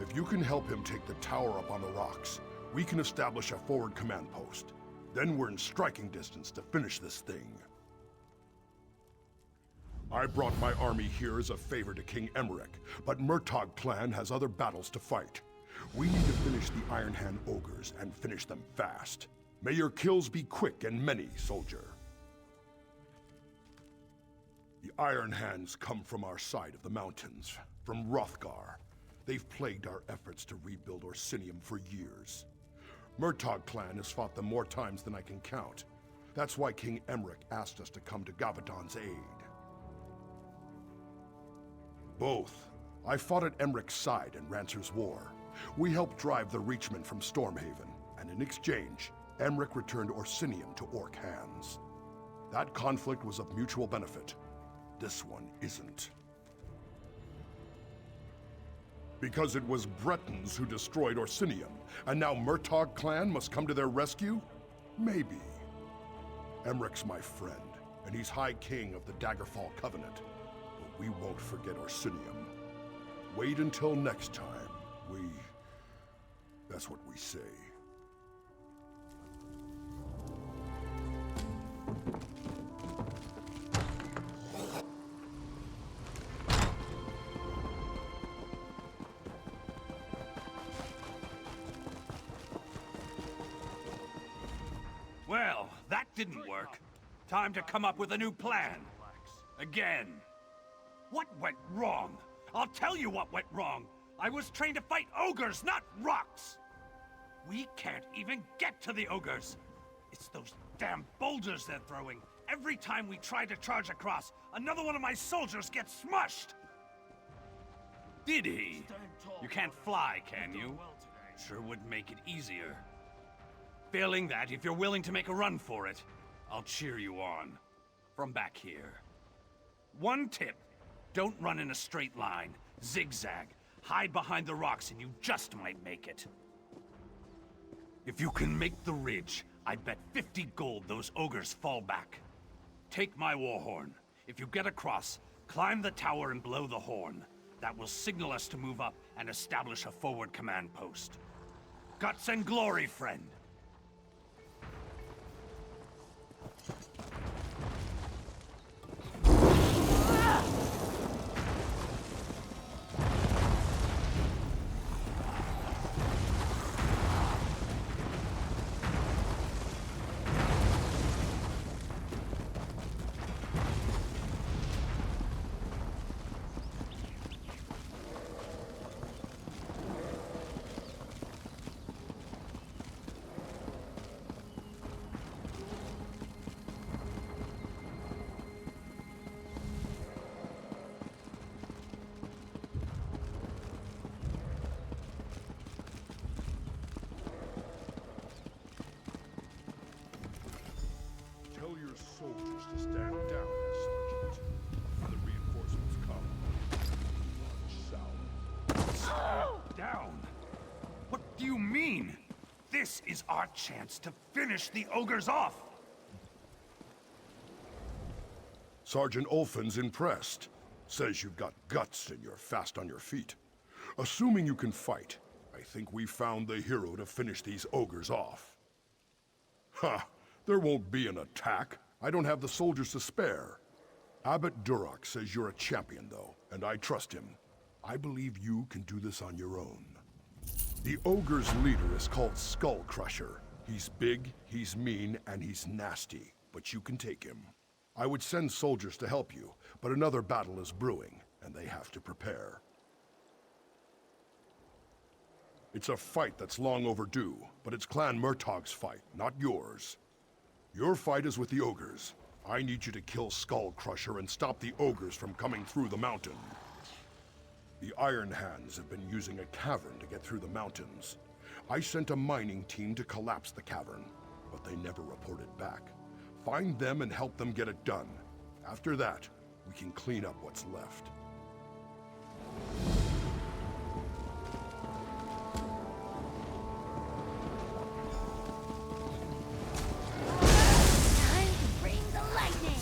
If you can help him take the tower up on the rocks, we can establish a forward command post. Then we're in striking distance to finish this thing. I brought my army here as a favor to King Emmerich, but Murtagh clan has other battles to fight. We need to finish the Iron Hand ogres and finish them fast. May your kills be quick and many, soldier. The Iron Hands come from our side of the mountains, from Hrothgar. They've plagued our efforts to rebuild Orsinium for years. Murtagh clan has fought them more times than I can count. That's why King Emmerich asked us to come to Gavadon's aid. Both. I fought at Emmerich's side in Rancer's War. We helped drive the Reachmen from Stormhaven, and in exchange, Emmerich returned Orsinium to Orc hands. That conflict was of mutual benefit. This one isn't. Because it was Bretons who destroyed Orsinium, and now Murtagh clan must come to their rescue? Maybe. Emmerich's my friend, and he's High King of the Daggerfall Covenant. But we won't forget Orsinium. Wait until next time. That's what we say. Well, that didn't work. Time to come up with a new plan. Again. What went wrong? I'll tell you what went wrong. I was trained to fight ogres, not rocks! We can't even get to the ogres. It's those damn boulders they're throwing. Every time we try to charge across, another one of my soldiers gets smushed! Did he? You can't fly, can you? Sure would make it easier. Failing that, if you're willing to make a run for it, I'll cheer you on. From back here. One tip. Don't run in a straight line. Zigzag. Hide behind the rocks and you just might make it. If you can make the ridge, I bet 50 gold those ogres fall back. Take my war horn. If you get across, climb the tower and blow the horn. That will signal us to move up and establish a forward command post. Guts and glory, friend! Soldiers to stand down, Sergeant. The reinforcements come. March south. Stand down? What do you mean? This is our chance to finish the ogres off! Sergeant Ulfin's impressed. Says you've got guts and you're fast on your feet. Assuming you can fight, I think we found the hero to finish these ogres off. Ha! There won't be an attack. I don't have the soldiers to spare. Abbot Duroc says you're a champion, though, and I trust him. I believe you can do this on your own. The ogre's leader is called Skull Crusher. He's big, he's mean, and he's nasty, but you can take him. I would send soldiers to help you, but another battle is brewing, and they have to prepare. It's a fight that's long overdue, but it's Clan Murtagh's fight, not yours. Your fight is with the ogres. I need you to kill Skull Crusher and stop the ogres from coming through the mountain. The Iron Hands have been using a cavern to get through the mountains. I sent a mining team to collapse the cavern, but they never reported back. Find them and help them get it done. After that, we can clean up what's left. Time to bring the lightning!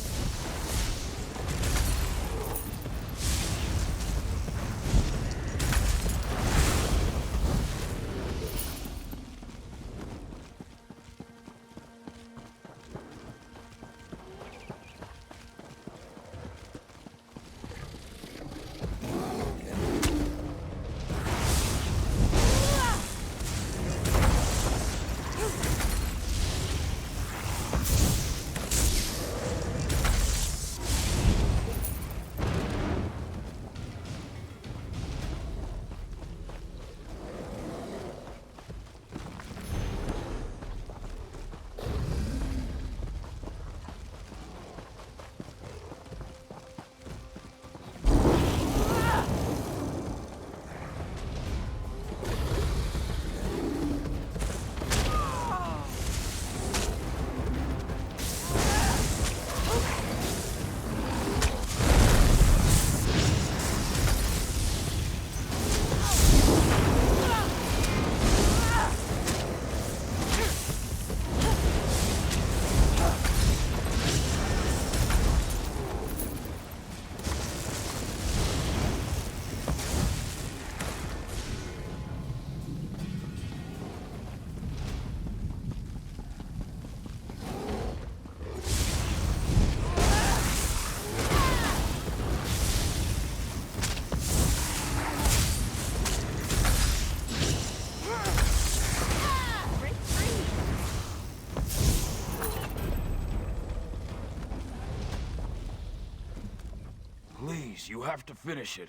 Please, you have to finish it.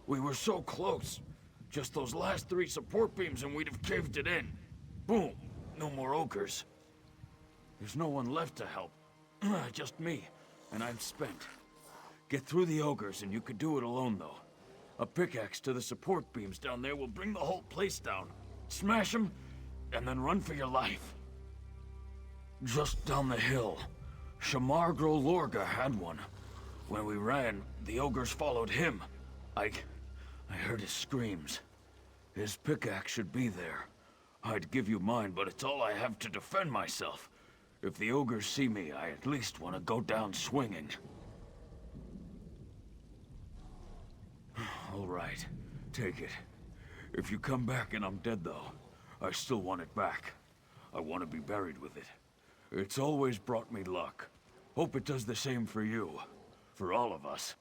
We were so close. Just those last 3 support beams and we'd have caved it in. Boom. No more ogres. There's no one left to help. Just me. And I'm spent. Get through the ogres and you could do it alone, though. A pickaxe to the support beams down there will bring the whole place down. Smash them, and then run for your life. Just down the hill. Shamargro Lorga had one. When we ran, the ogres followed him. I heard his screams. His pickaxe should be there. I'd give you mine, but it's all I have to defend myself. If the ogres see me, I at least want to go down swinging. All right, take it. If you come back and I'm dead, though, I still want it back. I want to be buried with it. It's always brought me luck. Hope it does the same for you. For all of us.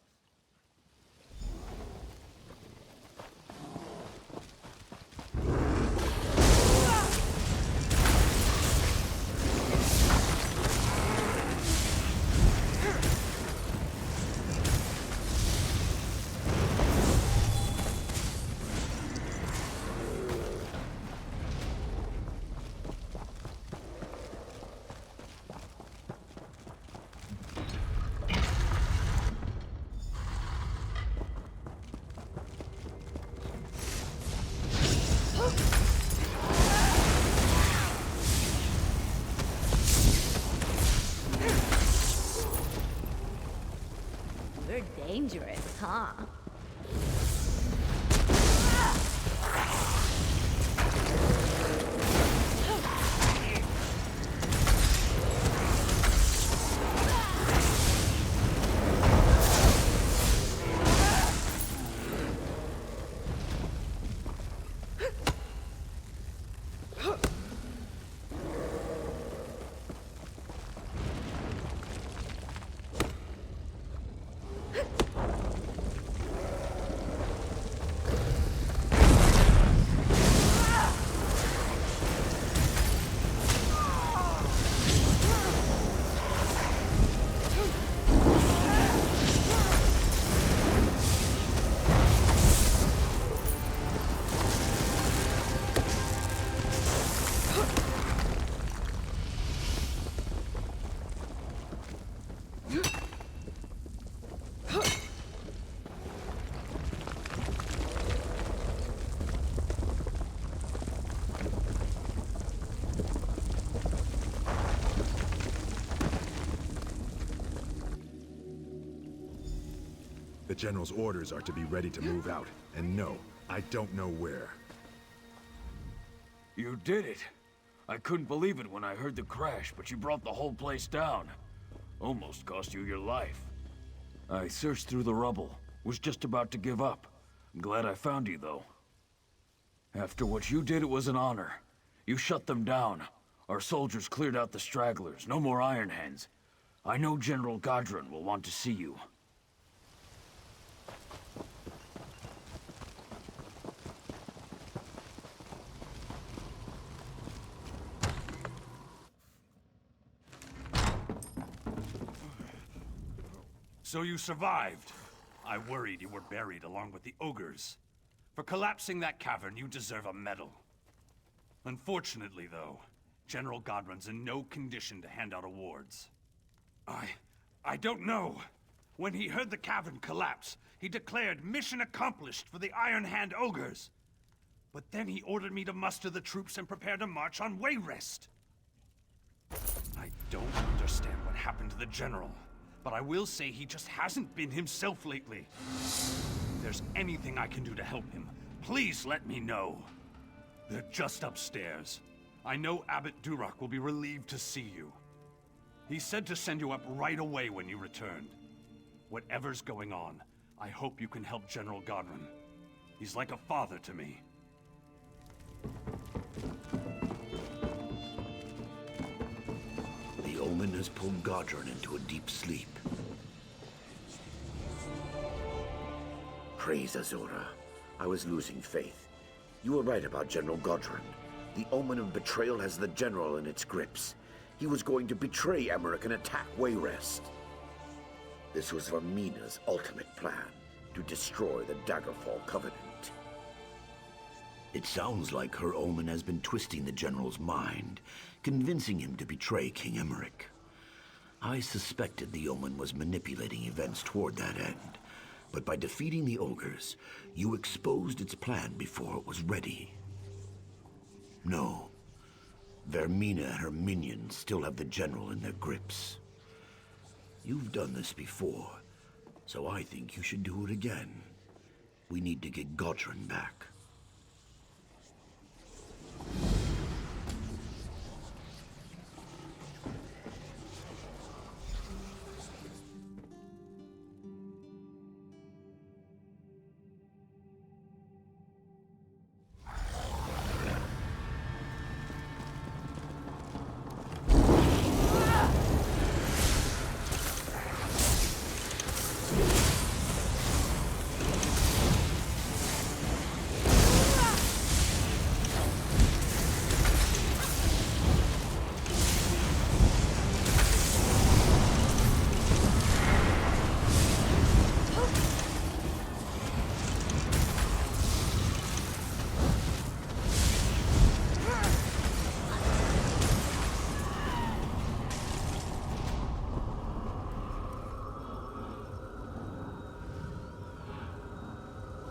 You're dangerous, huh? The General's orders are to be ready to move out. And no, I don't know where. You did it. I couldn't believe it when I heard the crash, but you brought the whole place down. Almost cost you your life. I searched through the rubble. Was just about to give up. I'm glad I found you, though. After what you did, it was an honor. You shut them down. Our soldiers cleared out the stragglers. No more Iron Hands. I know General Godron will want to see you. So you survived. I worried you were buried along with the ogres. For collapsing that cavern, you deserve a medal. Unfortunately, though, General Godron's in no condition to hand out awards. I don't know. When he heard the cavern collapse, he declared mission accomplished for the Iron Hand ogres. But then he ordered me to muster the troops and prepare to march on Wayrest. I don't understand what happened to the General. But I will say he just hasn't been himself lately. If there's anything I can do to help him, please let me know. They're just upstairs. I know Abbot Duroc will be relieved to see you. He said to send you up right away when you returned. Whatever's going on, I hope you can help General Godron. He's like a father to me. The Omen has pulled Godron into a deep sleep. Praise Azura. I was losing faith. You were right about General Godron. The Omen of betrayal has the General in its grips. He was going to betray Emmerich and attack Wayrest. This was Vermina's ultimate plan, to destroy the Daggerfall Covenant. It sounds like her Omen has been twisting the General's mind, convincing him to betray King Emmerich. I suspected the Omen was manipulating events toward that end, but by defeating the ogres, you exposed its plan before it was ready. No, Vermina and her minions still have the General in their grips. You've done this before, so I think you should do it again. We need to get Godron back.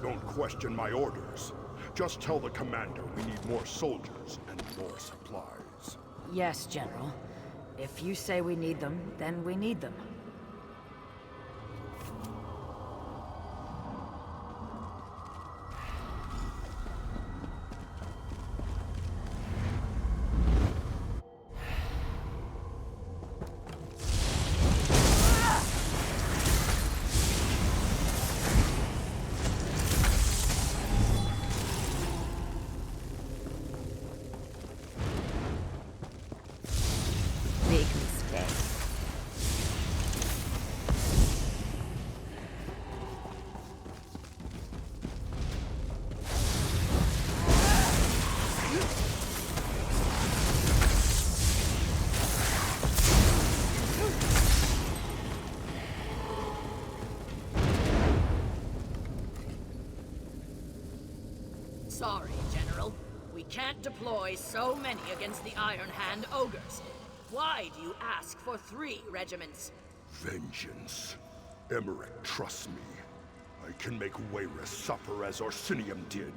Don't question my orders. Just tell the commander we need more soldiers and more supplies. Yes, General. If you say we need them, then we need them. Big mistake. Sorry, General. We can't deploy so many against the Iron Hand ogres. Why do you ask for 3 regiments? Vengeance. Emmerich trusts me. I can make Wayrest suffer as Orsinium did.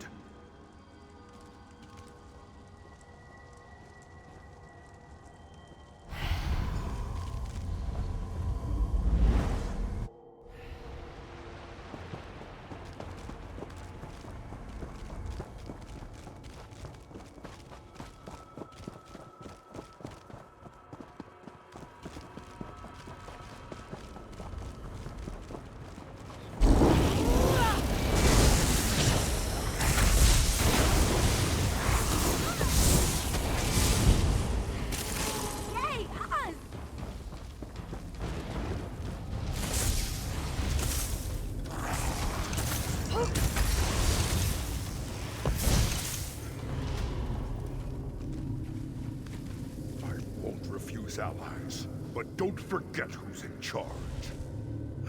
I won't refuse allies, but don't forget who's in charge.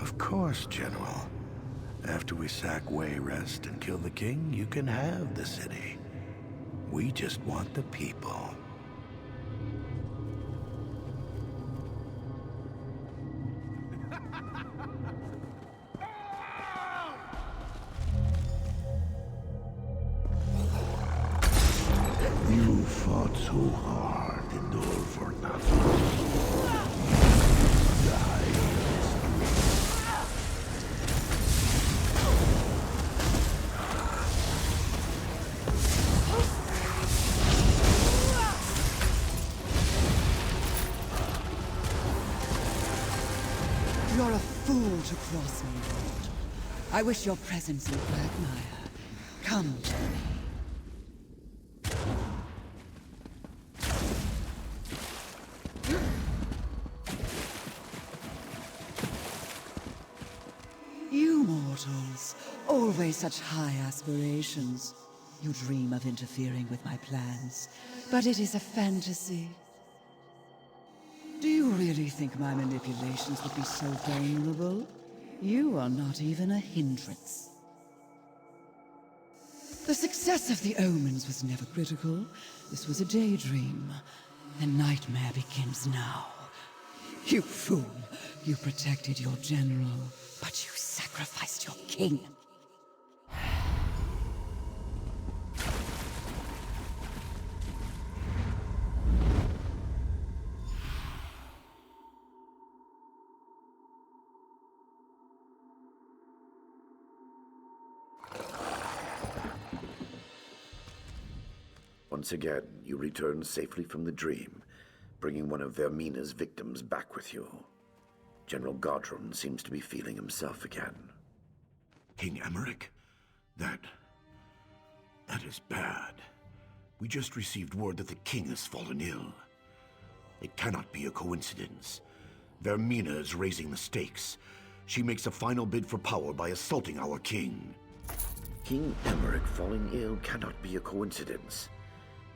Of course, General. After we sack Wayrest and kill the king, you can have the city. We just want the people. You fought so hard and all for nothing. You're a fool to cross me, Lord. I wish your presence in Blackmire. Come to me. You mortals, always such high aspirations. You dream of interfering with my plans, but it is a fantasy. Do you really think my manipulations would be so vulnerable? You are not even a hindrance. The success of the omens was never critical. This was a daydream. The nightmare begins now. You fool! You protected your general, but you sacrificed your king. Once again, you returned safely from the dream, bringing one of Vermina's victims back with you. General Godron seems to be feeling himself again. King Emmerich? That is bad. We just received word that the king has fallen ill. It cannot be a coincidence. Vermina is raising the stakes. She makes a final bid for power by assaulting our king. King Emmerich falling ill cannot be a coincidence.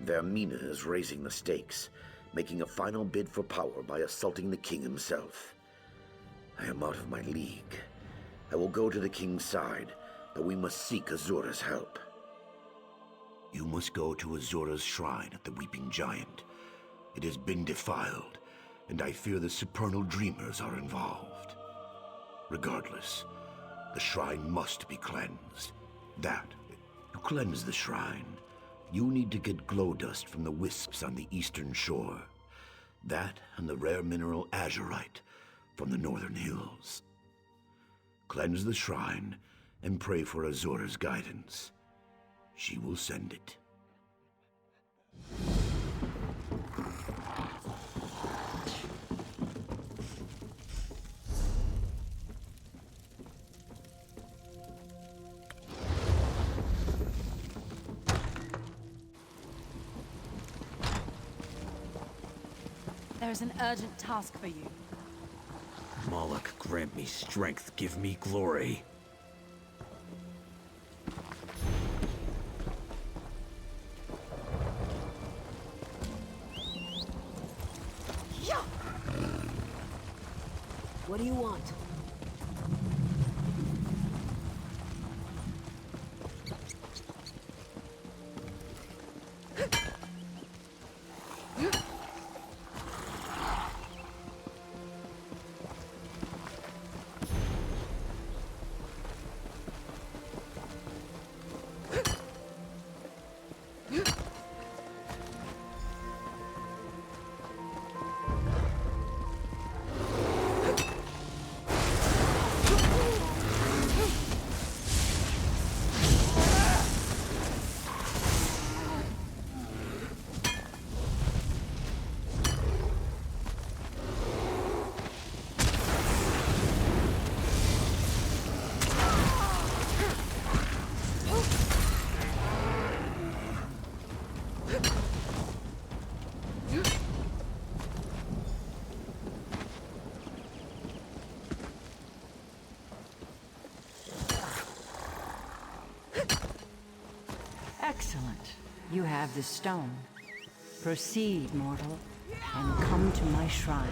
Vermina is raising the stakes, making a final bid for power by assaulting the king himself. I am out of my league. I will go to the king's side, but we must seek Azura's help. You must go to Azura's shrine at the Weeping Giant. It has been defiled, and I fear the supernal dreamers are involved. Regardless, the shrine must be cleansed. To cleanse the shrine, you need to get glow dust from the wisps on the eastern shore. That and the rare mineral azurite from the northern hills. Cleanse the shrine and pray for Azura's guidance. She will send it. There's an urgent task for you. Moloch, grant me strength, give me glory. What do you want? Excellent. You have the stone. Proceed, mortal, and come to my shrine.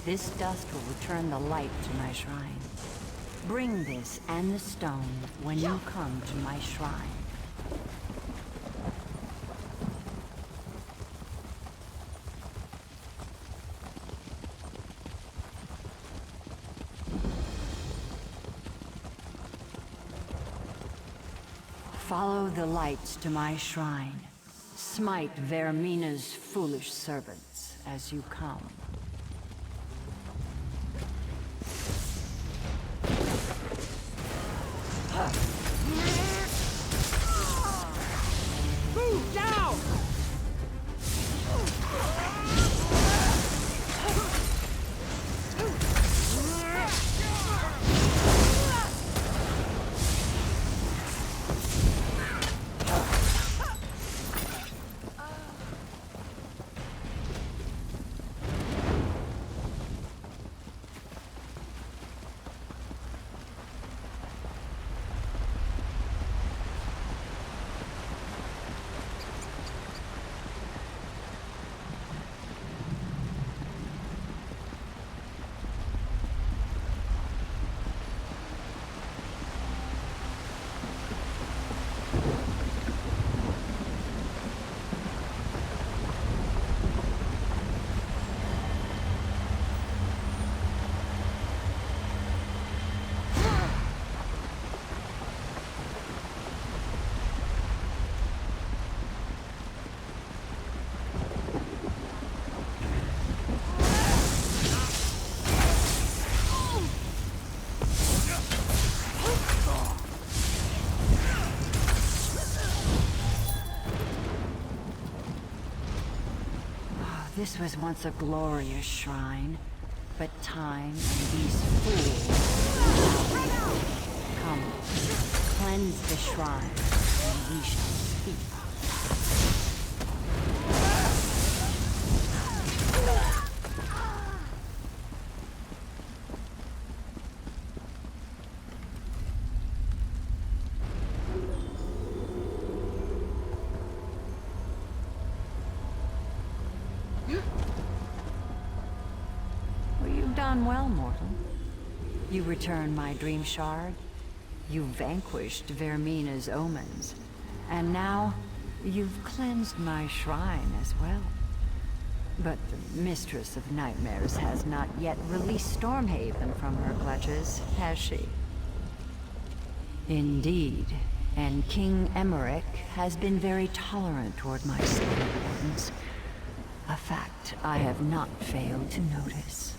This dust will return the light to my shrine. Bring this and the stone when you come to my shrine. Follow the lights to my shrine. Smite Vermina's foolish servants as you come. Move down! This was once a glorious shrine, but time and these fools... Come, cleanse the shrine, and we shall speak. Well, mortal. You return my dream shard. You vanquished Vermina's omens. And now, you've cleansed my shrine as well. But the Mistress of Nightmares has not yet released Stormhaven from her clutches, has she? Indeed. And King Emmerich has been very tolerant toward my slave wardens. A fact I have not failed to notice.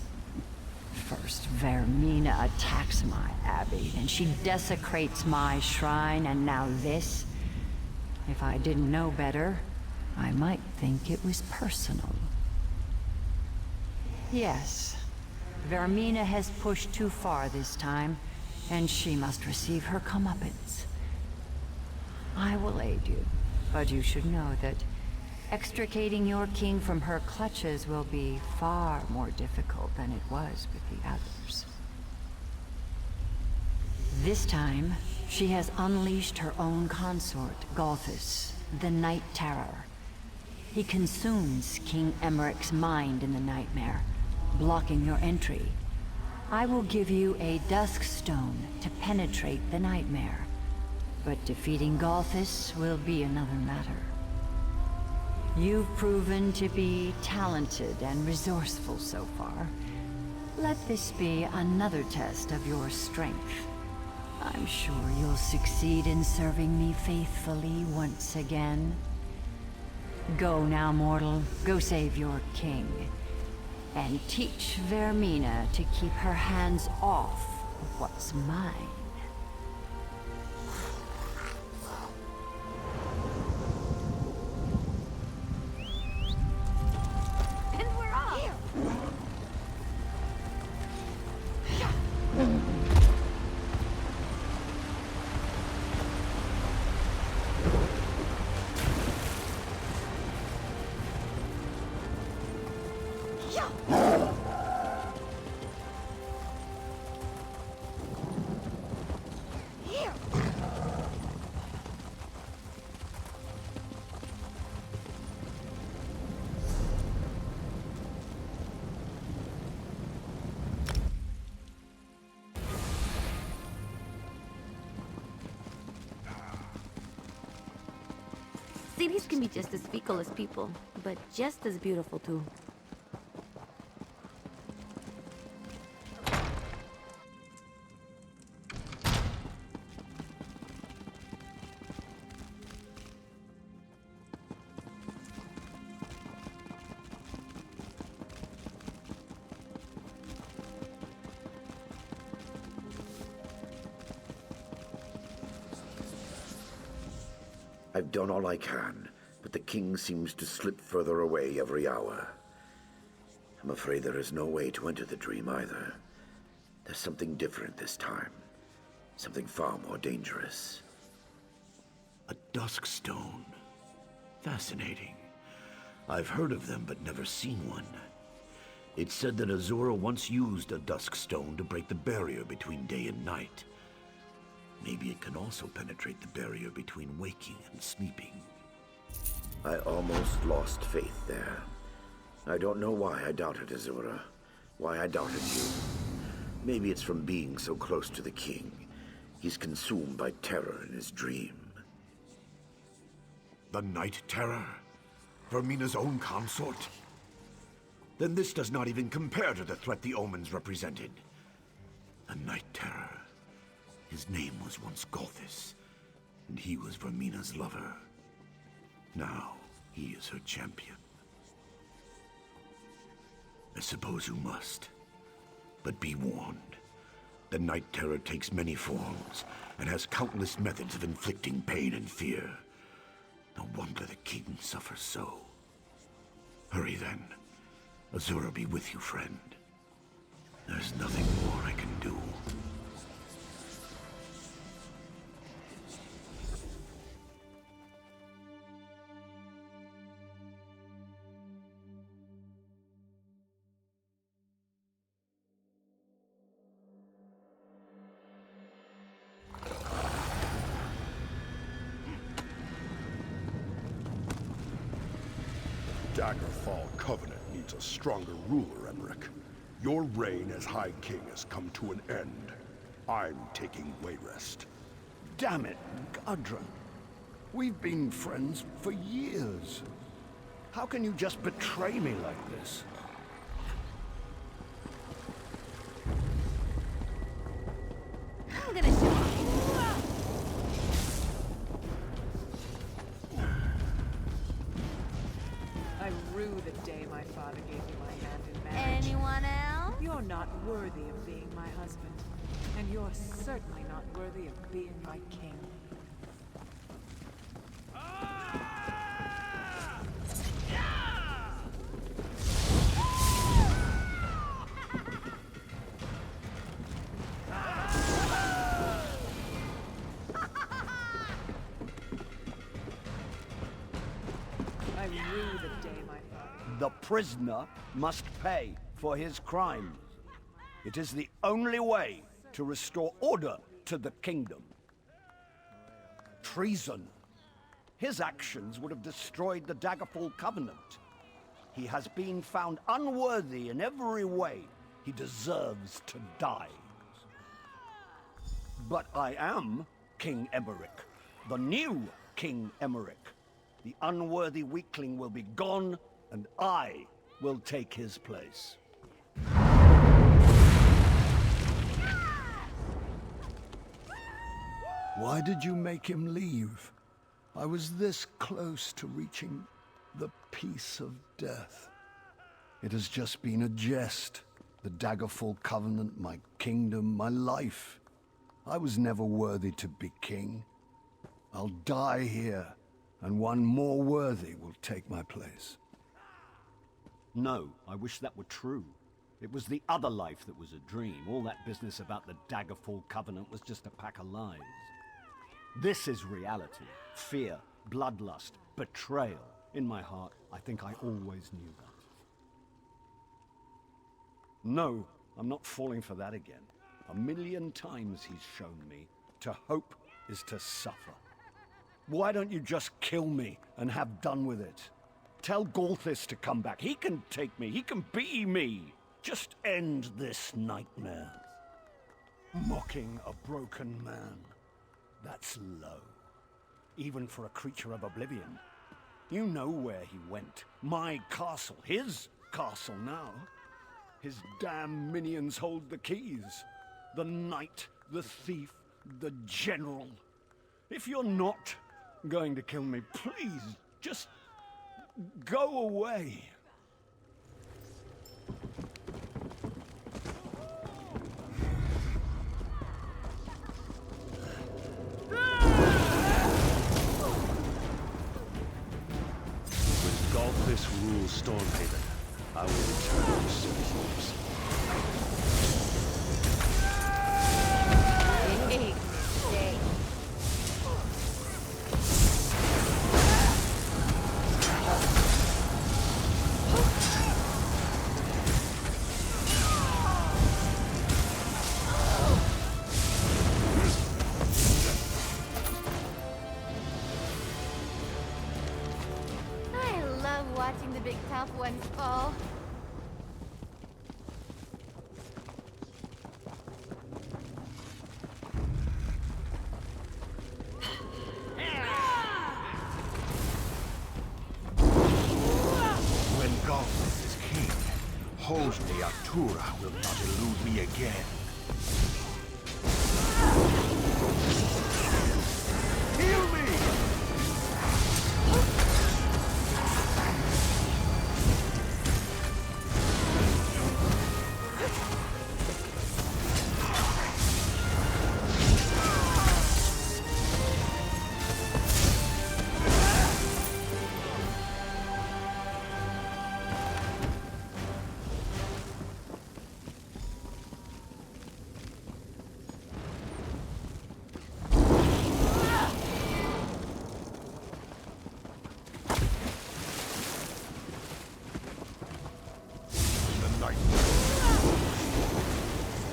First, Vermina attacks my abbey, and she desecrates my shrine, and now this? If I didn't know better, I might think it was personal. Yes, Vermina has pushed too far this time, and she must receive her comeuppance. I will aid you, but you should know that extricating your king from her clutches will be far more difficult than it was with the others. This time, She has unleashed her own consort, Golthus, the Night Terror. He consumes King Emmerich's mind in the nightmare, blocking your entry. I will give you a Dusk Stone to penetrate the nightmare, but defeating Golthus will be another matter. You've proven to be talented and resourceful so far. Let this be another test of your strength. I'm sure you'll succeed in serving me faithfully once again. Go now, mortal. Go save your king. And teach Vermina to keep her hands off of what's mine. And we're off! Cities can be just as fecal as people, but just as beautiful too. I've done all I can, but the king seems to slip further away every hour. I'm afraid there is no way to enter the dream either. There's something different this time. Something far more dangerous. A dusk stone. Fascinating. I've heard of them, but never seen one. It's said that Azura once used a dusk stone to break the barrier between day and night. Maybe it can also penetrate the barrier between waking and sleeping. I almost lost faith there. I don't know why I doubted Azura. Why I doubted you. Maybe it's from being so close to the king. He's consumed by terror in his dream. The Night Terror? Vermina's own consort? Then this does not even compare to the threat the Omens represented. The Night Terror. His name was once Golthus, and he was Vermina's lover. Now, he is her champion. I suppose you must. But be warned. The Night Terror takes many forms, and has countless methods of inflicting pain and fear. No wonder the king suffers so. Hurry then. Azura be with you, friend. There's nothing more I can do. Daggerfall Covenant needs a stronger ruler, Emmerich. Your reign as High King has come to an end. I'm taking Wayrest. Damn it, Gudrun. We've been friends for years. How can you just betray me like this? I'm gonna show you. I rue the day my father gave me my hand in marriage. Anyone else? You're not worthy of being my husband, and you're certainly not worthy of being my king. I rue the day my father... The prisoner must pay for his crimes. It is the only way to restore order to the kingdom. treason. His actions would have destroyed the Daggerfall Covenant. He has been found unworthy in every way. He deserves to die. But I am King Emmerich, the new King Emmerich. The unworthy weakling will be gone, and I will take his place. Why did you make him leave? I was this close to reaching the peace of death. It has just been a jest. The Daggerfall Covenant, my kingdom, my life. I was never worthy to be king. I'll die here, and one more worthy will take my place. No, I wish that were true. It was the other life that was a dream. All that business about the Daggerfall Covenant was just a pack of lies. This is reality. Fear, bloodlust, betrayal. In my heart, I think I always knew that. No, I'm not falling for that again. 1,000,000 times he's shown me, to hope is to suffer. Why don't you just kill me and have done with it? Tell Galthis to come back. He can take me. He can be me. Just end this nightmare. Mocking a broken man. That's low. Even for a creature of oblivion. You know where he went. My castle. His castle now. His damn minions hold the keys. The knight, the thief, the general. If you're not going to kill me, please, just go away. When Galthis rules Stormhaven, I will return to Sir Hughes. I love watching the big tough ones fall. When Galthis is king, Hosni Atura will not elude me again. Heal me!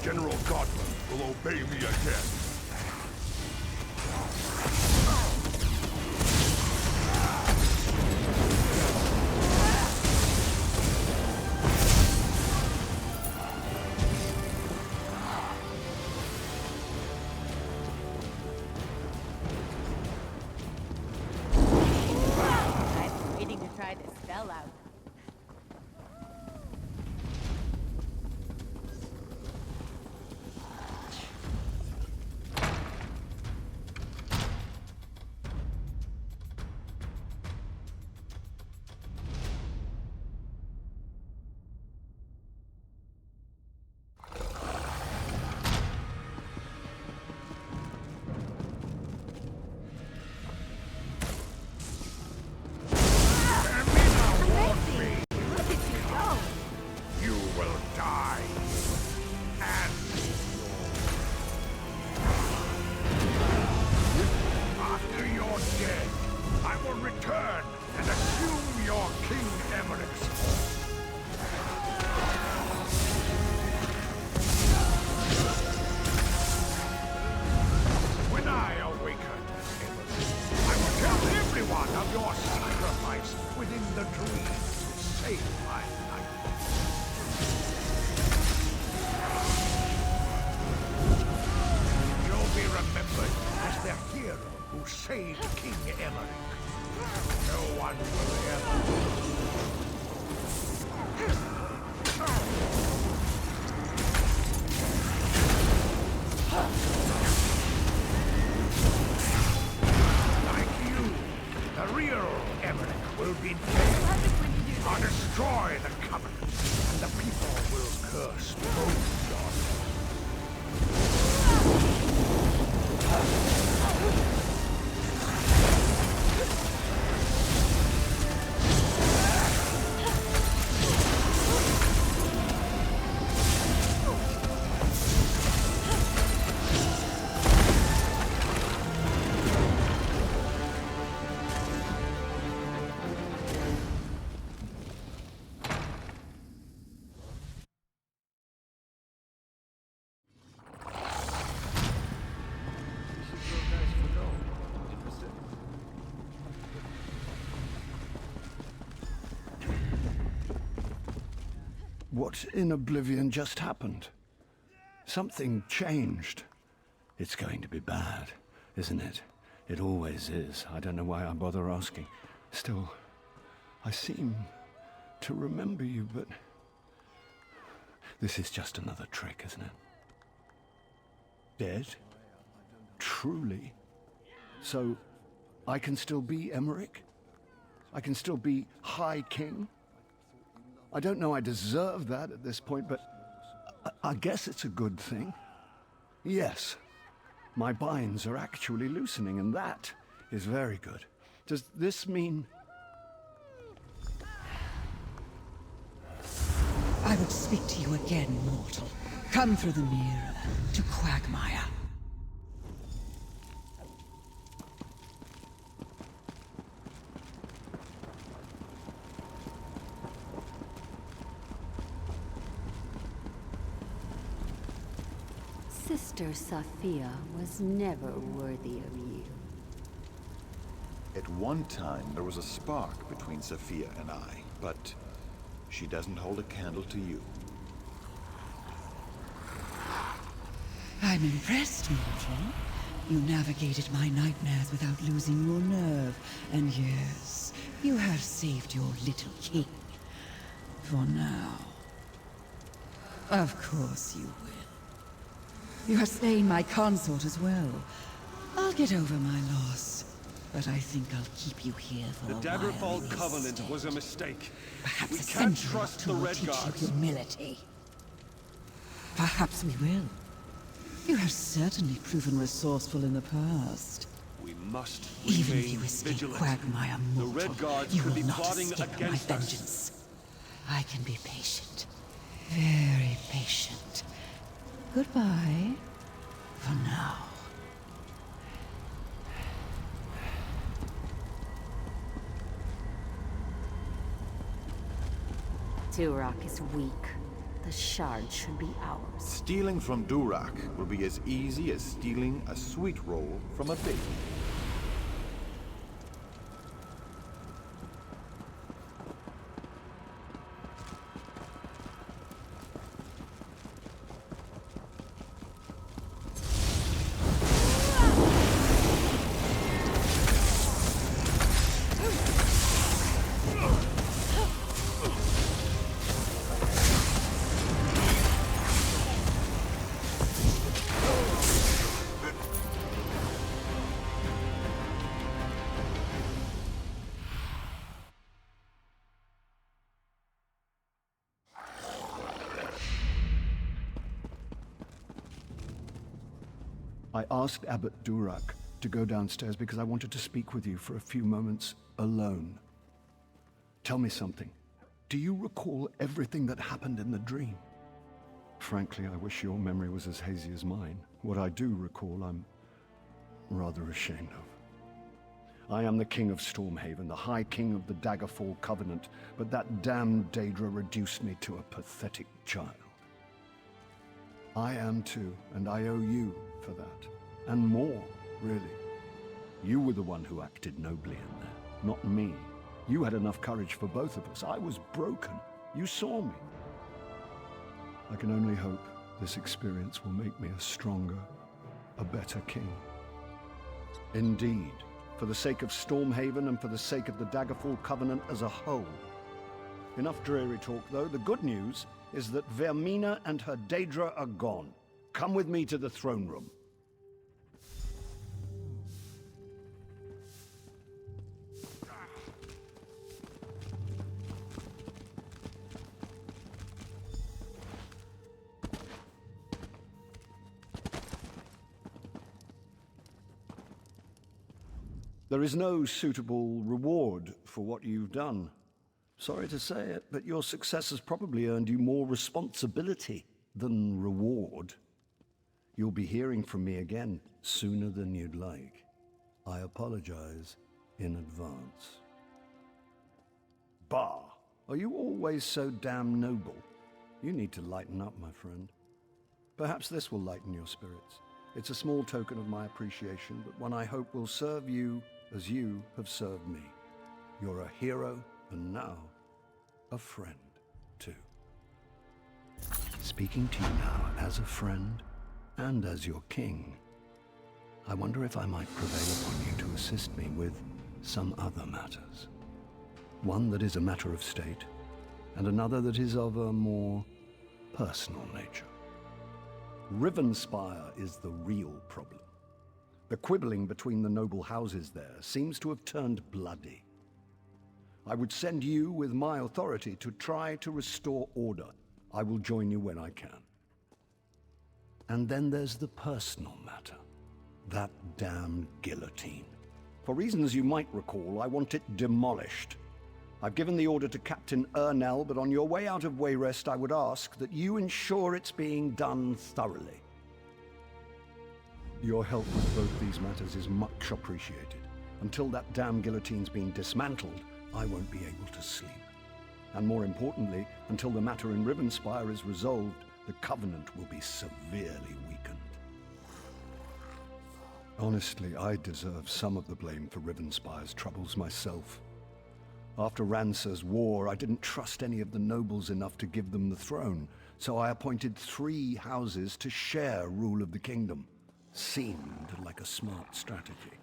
General Godwin will obey me again. I'm waiting to try this spell out. save King Emmerich. No one will ever. Like you, the real Emmerich will be dead. I'll destroy the Covenant, and the people will curse both gods. What in oblivion just happened? Something changed. It's going to be bad, isn't it? It always is. I don't know why I bother asking. Still, I seem to remember you, but... This is just another trick, isn't it? Dead? Truly? So, I can still be Emmerich? I can still be High King? I don't know I deserve that at this point, but I guess it's a good thing. Yes, my binds are actually loosening, and that is very good. Does this mean... I would speak to you again, mortal. Come through the mirror to Quagmire. Sister Sophia was never worthy of you. At one time, there was a spark between Sophia and I, but she doesn't hold a candle to you. I'm impressed, mortal. You navigated my nightmares without losing your nerve. And yes, you have saved your little king. For now. Of course you will. You have slain my consort as well. I'll get over my loss, but I think I'll keep you here for the a Daggerfall while Covenant instead. was a mistake. Perhaps We a can't century trust or the two will Red teach Guards. you humility. Perhaps we will. You have certainly proven resourceful in the past. We must Even if remain you escape vigilant. Quagmire, The mortal, Red Guards you could will be not plotting escape my against us. vengeance. I can be patient. Very patient. Goodbye. For now. Durak is weak. The shard should be ours. Stealing from Durak will be as easy as stealing a sweet roll from a baby. I asked Abbot Durak to go downstairs because I wanted to speak with you for a few moments alone. Tell me something. Do you recall everything that happened in the dream? Frankly, I wish your memory was as hazy as mine. What I do recall, I'm rather ashamed of. I am the King of Stormhaven, the High King of the Daggerfall Covenant, but that damned Daedra reduced me to a pathetic child. I am too, and I owe you for that. And more, really. You were the one who acted nobly in there, not me. You had enough courage for both of us. I was broken. You saw me. I can only hope this experience will make me a stronger, a better king. Indeed, for the sake of Stormhaven and for the sake of the Daggerfall Covenant as a whole. Enough dreary talk, though. The good news is that Vermina and her Daedra are gone. Come with me to the throne room. There is no suitable reward for what you've done. Sorry to say it, but your success has probably earned you more responsibility than reward. You'll be hearing from me again sooner than you'd like. I apologize in advance. Bah! Are you always so damn noble? You need to lighten up, my friend. Perhaps this will lighten your spirits. It's a small token of my appreciation, but one I hope will serve you as you have served me. You're a hero, and now, a friend, too. Speaking to you now as a friend, and as your king, I wonder if I might prevail upon you to assist me with some other matters. One that is a matter of state, and another that is of a more personal nature. Rivenspire is the real problem. The quibbling between the noble houses there seems to have turned bloody. I would send you with my authority to try to restore order. I will join you when I can. And then there's the personal matter. That damn guillotine. For reasons you might recall, I want it demolished. I've given the order to Captain Ernell, but on your way out of Wayrest, I would ask that you ensure it's being done thoroughly. Your help with both these matters is much appreciated. Until that damn guillotine's been dismantled, I won't be able to sleep. And more importantly, until the matter in Rivenspire is resolved, the Covenant will be severely weakened. Honestly, I deserve some of the blame for Rivenspire's troubles myself. After Rancer's war, I didn't trust any of the nobles enough to give them the throne, so I appointed 3 houses to share rule of the kingdom. Seemed like a smart strategy.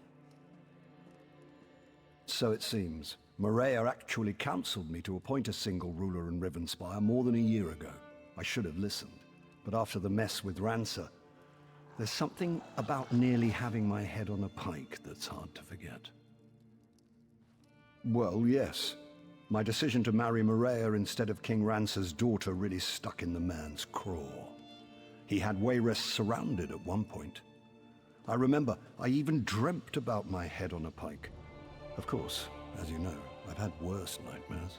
So it seems. Maria actually counseled me to appoint a single ruler in Rivenspire more than a year ago. I should have listened, but after the mess with Rancer, there's something about nearly having my head on a pike that's hard to forget. Well, yes. My decision to marry Maria instead of King Rancer's daughter really stuck in the man's craw. He had Wayrest surrounded at one point. I remember I even dreamt about my head on a pike. Of course, as you know, I've had worse nightmares.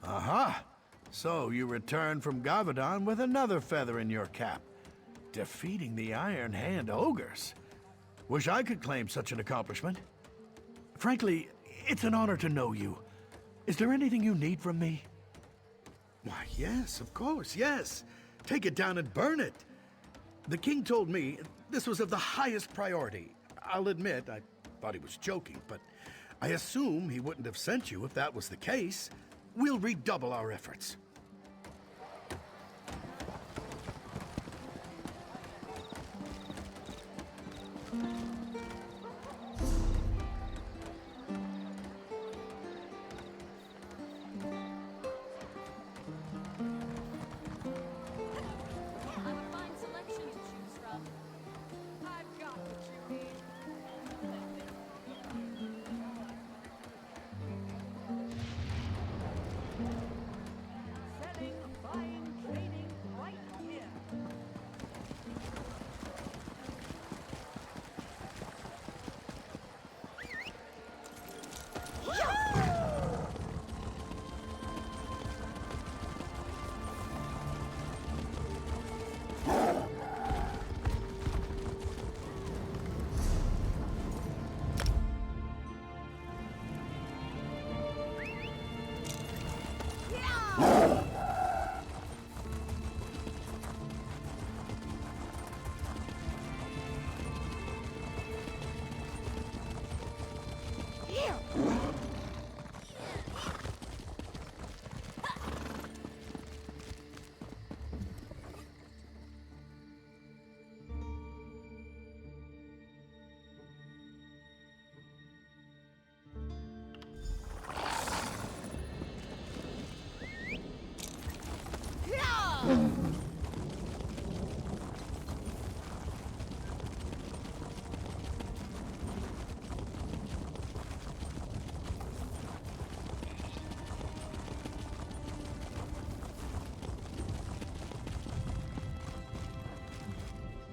Aha! So you return from Gavadon with another feather in your cap. Defeating the Iron Hand ogres. Wish I could claim such an accomplishment. Frankly, it's an honor to know you. Is there anything you need from me? Why, yes, of course, yes. Take it down and burn it. The king told me this was of the highest priority. I'll admit, I thought he was joking, but I assume he wouldn't have sent you if that was the case. We'll redouble our efforts.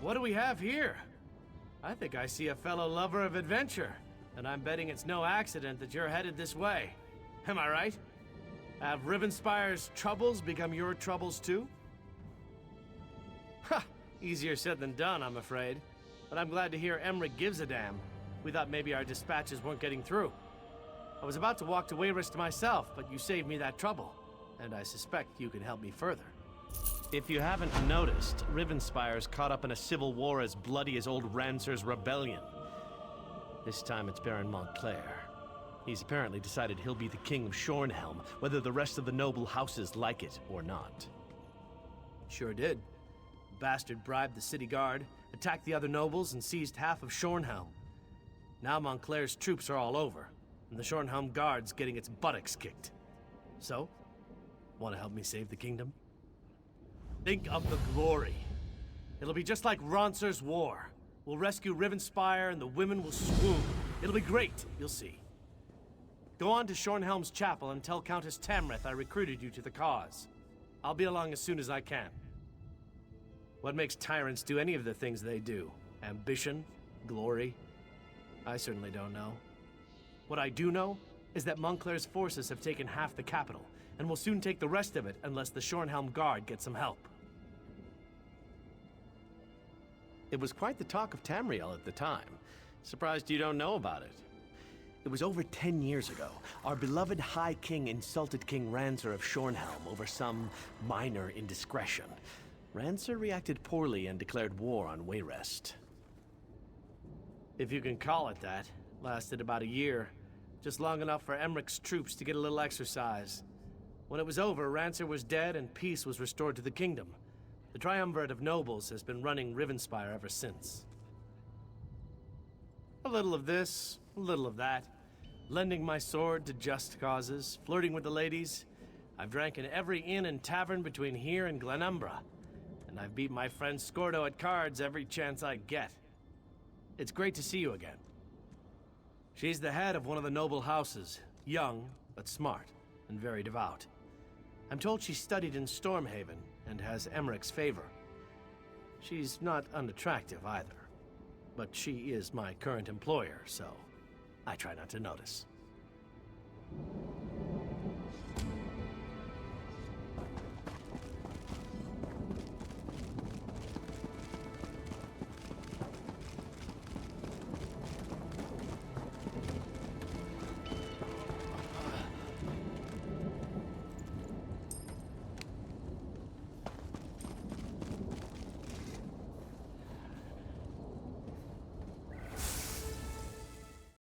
what do we have here? I think I see a fellow lover of adventure, and I'm betting it's no accident that you're headed this way. Am I right? Have Rivenspire's troubles become your troubles too? Ha! Easier said than done, I'm afraid. But I'm glad to hear Emmerich gives a damn. We thought maybe our dispatches weren't getting through. I was about to walk to Wayrest myself, but you saved me that trouble. And I suspect you can help me further. If you haven't noticed, Rivenspire's caught up in a civil war as bloody as old Rancer's rebellion. This time it's Baron Montclair. He's apparently decided he'll be the king of Shornhelm, whether the rest of the noble houses like it or not. Sure did. The bastard bribed the city guard, attacked the other nobles, and seized half of Shornhelm. Now Montclair's troops are all over, and the Shornhelm guard's getting its buttocks kicked. So, want to help me save the kingdom? Think of the glory. It'll be just like Rancer's war. We'll rescue Rivenspire and the women will swoon. It'll be great, you'll see. Go on to Shornhelm's chapel and tell Countess Tamrith I recruited you to the cause. I'll be along as soon as I can. What makes tyrants do any of the things they do? Ambition? Glory? I certainly don't know. What I do know is that Montclair's forces have taken half the capital, and will soon take the rest of it unless the Shornhelm Guard gets some help. It was quite the talk of Tamriel at the time. Surprised you don't know about it. It was over 10 years ago. Our beloved High King insulted King Rancer of Shornhelm over some minor indiscretion. Rancer reacted poorly and declared war on Wayrest. If you can call it that. Lasted about a year. Just long enough for Emmerich's troops to get a little exercise. When it was over, Rancer was dead and peace was restored to the kingdom. The triumvirate of nobles has been running Rivenspire ever since. A little of this, a little of that. Lending my sword to just causes, flirting with the ladies. I've drank in every inn and tavern between here and Glenumbra. And I've beat my friend Scordo at cards every chance I get. It's great to see you again. She's the head of one of the noble houses, young, but smart, and very devout. I'm told she studied in Stormhaven, and has Emmerich's favor. She's not unattractive either, but she is my current employer, so I try not to notice.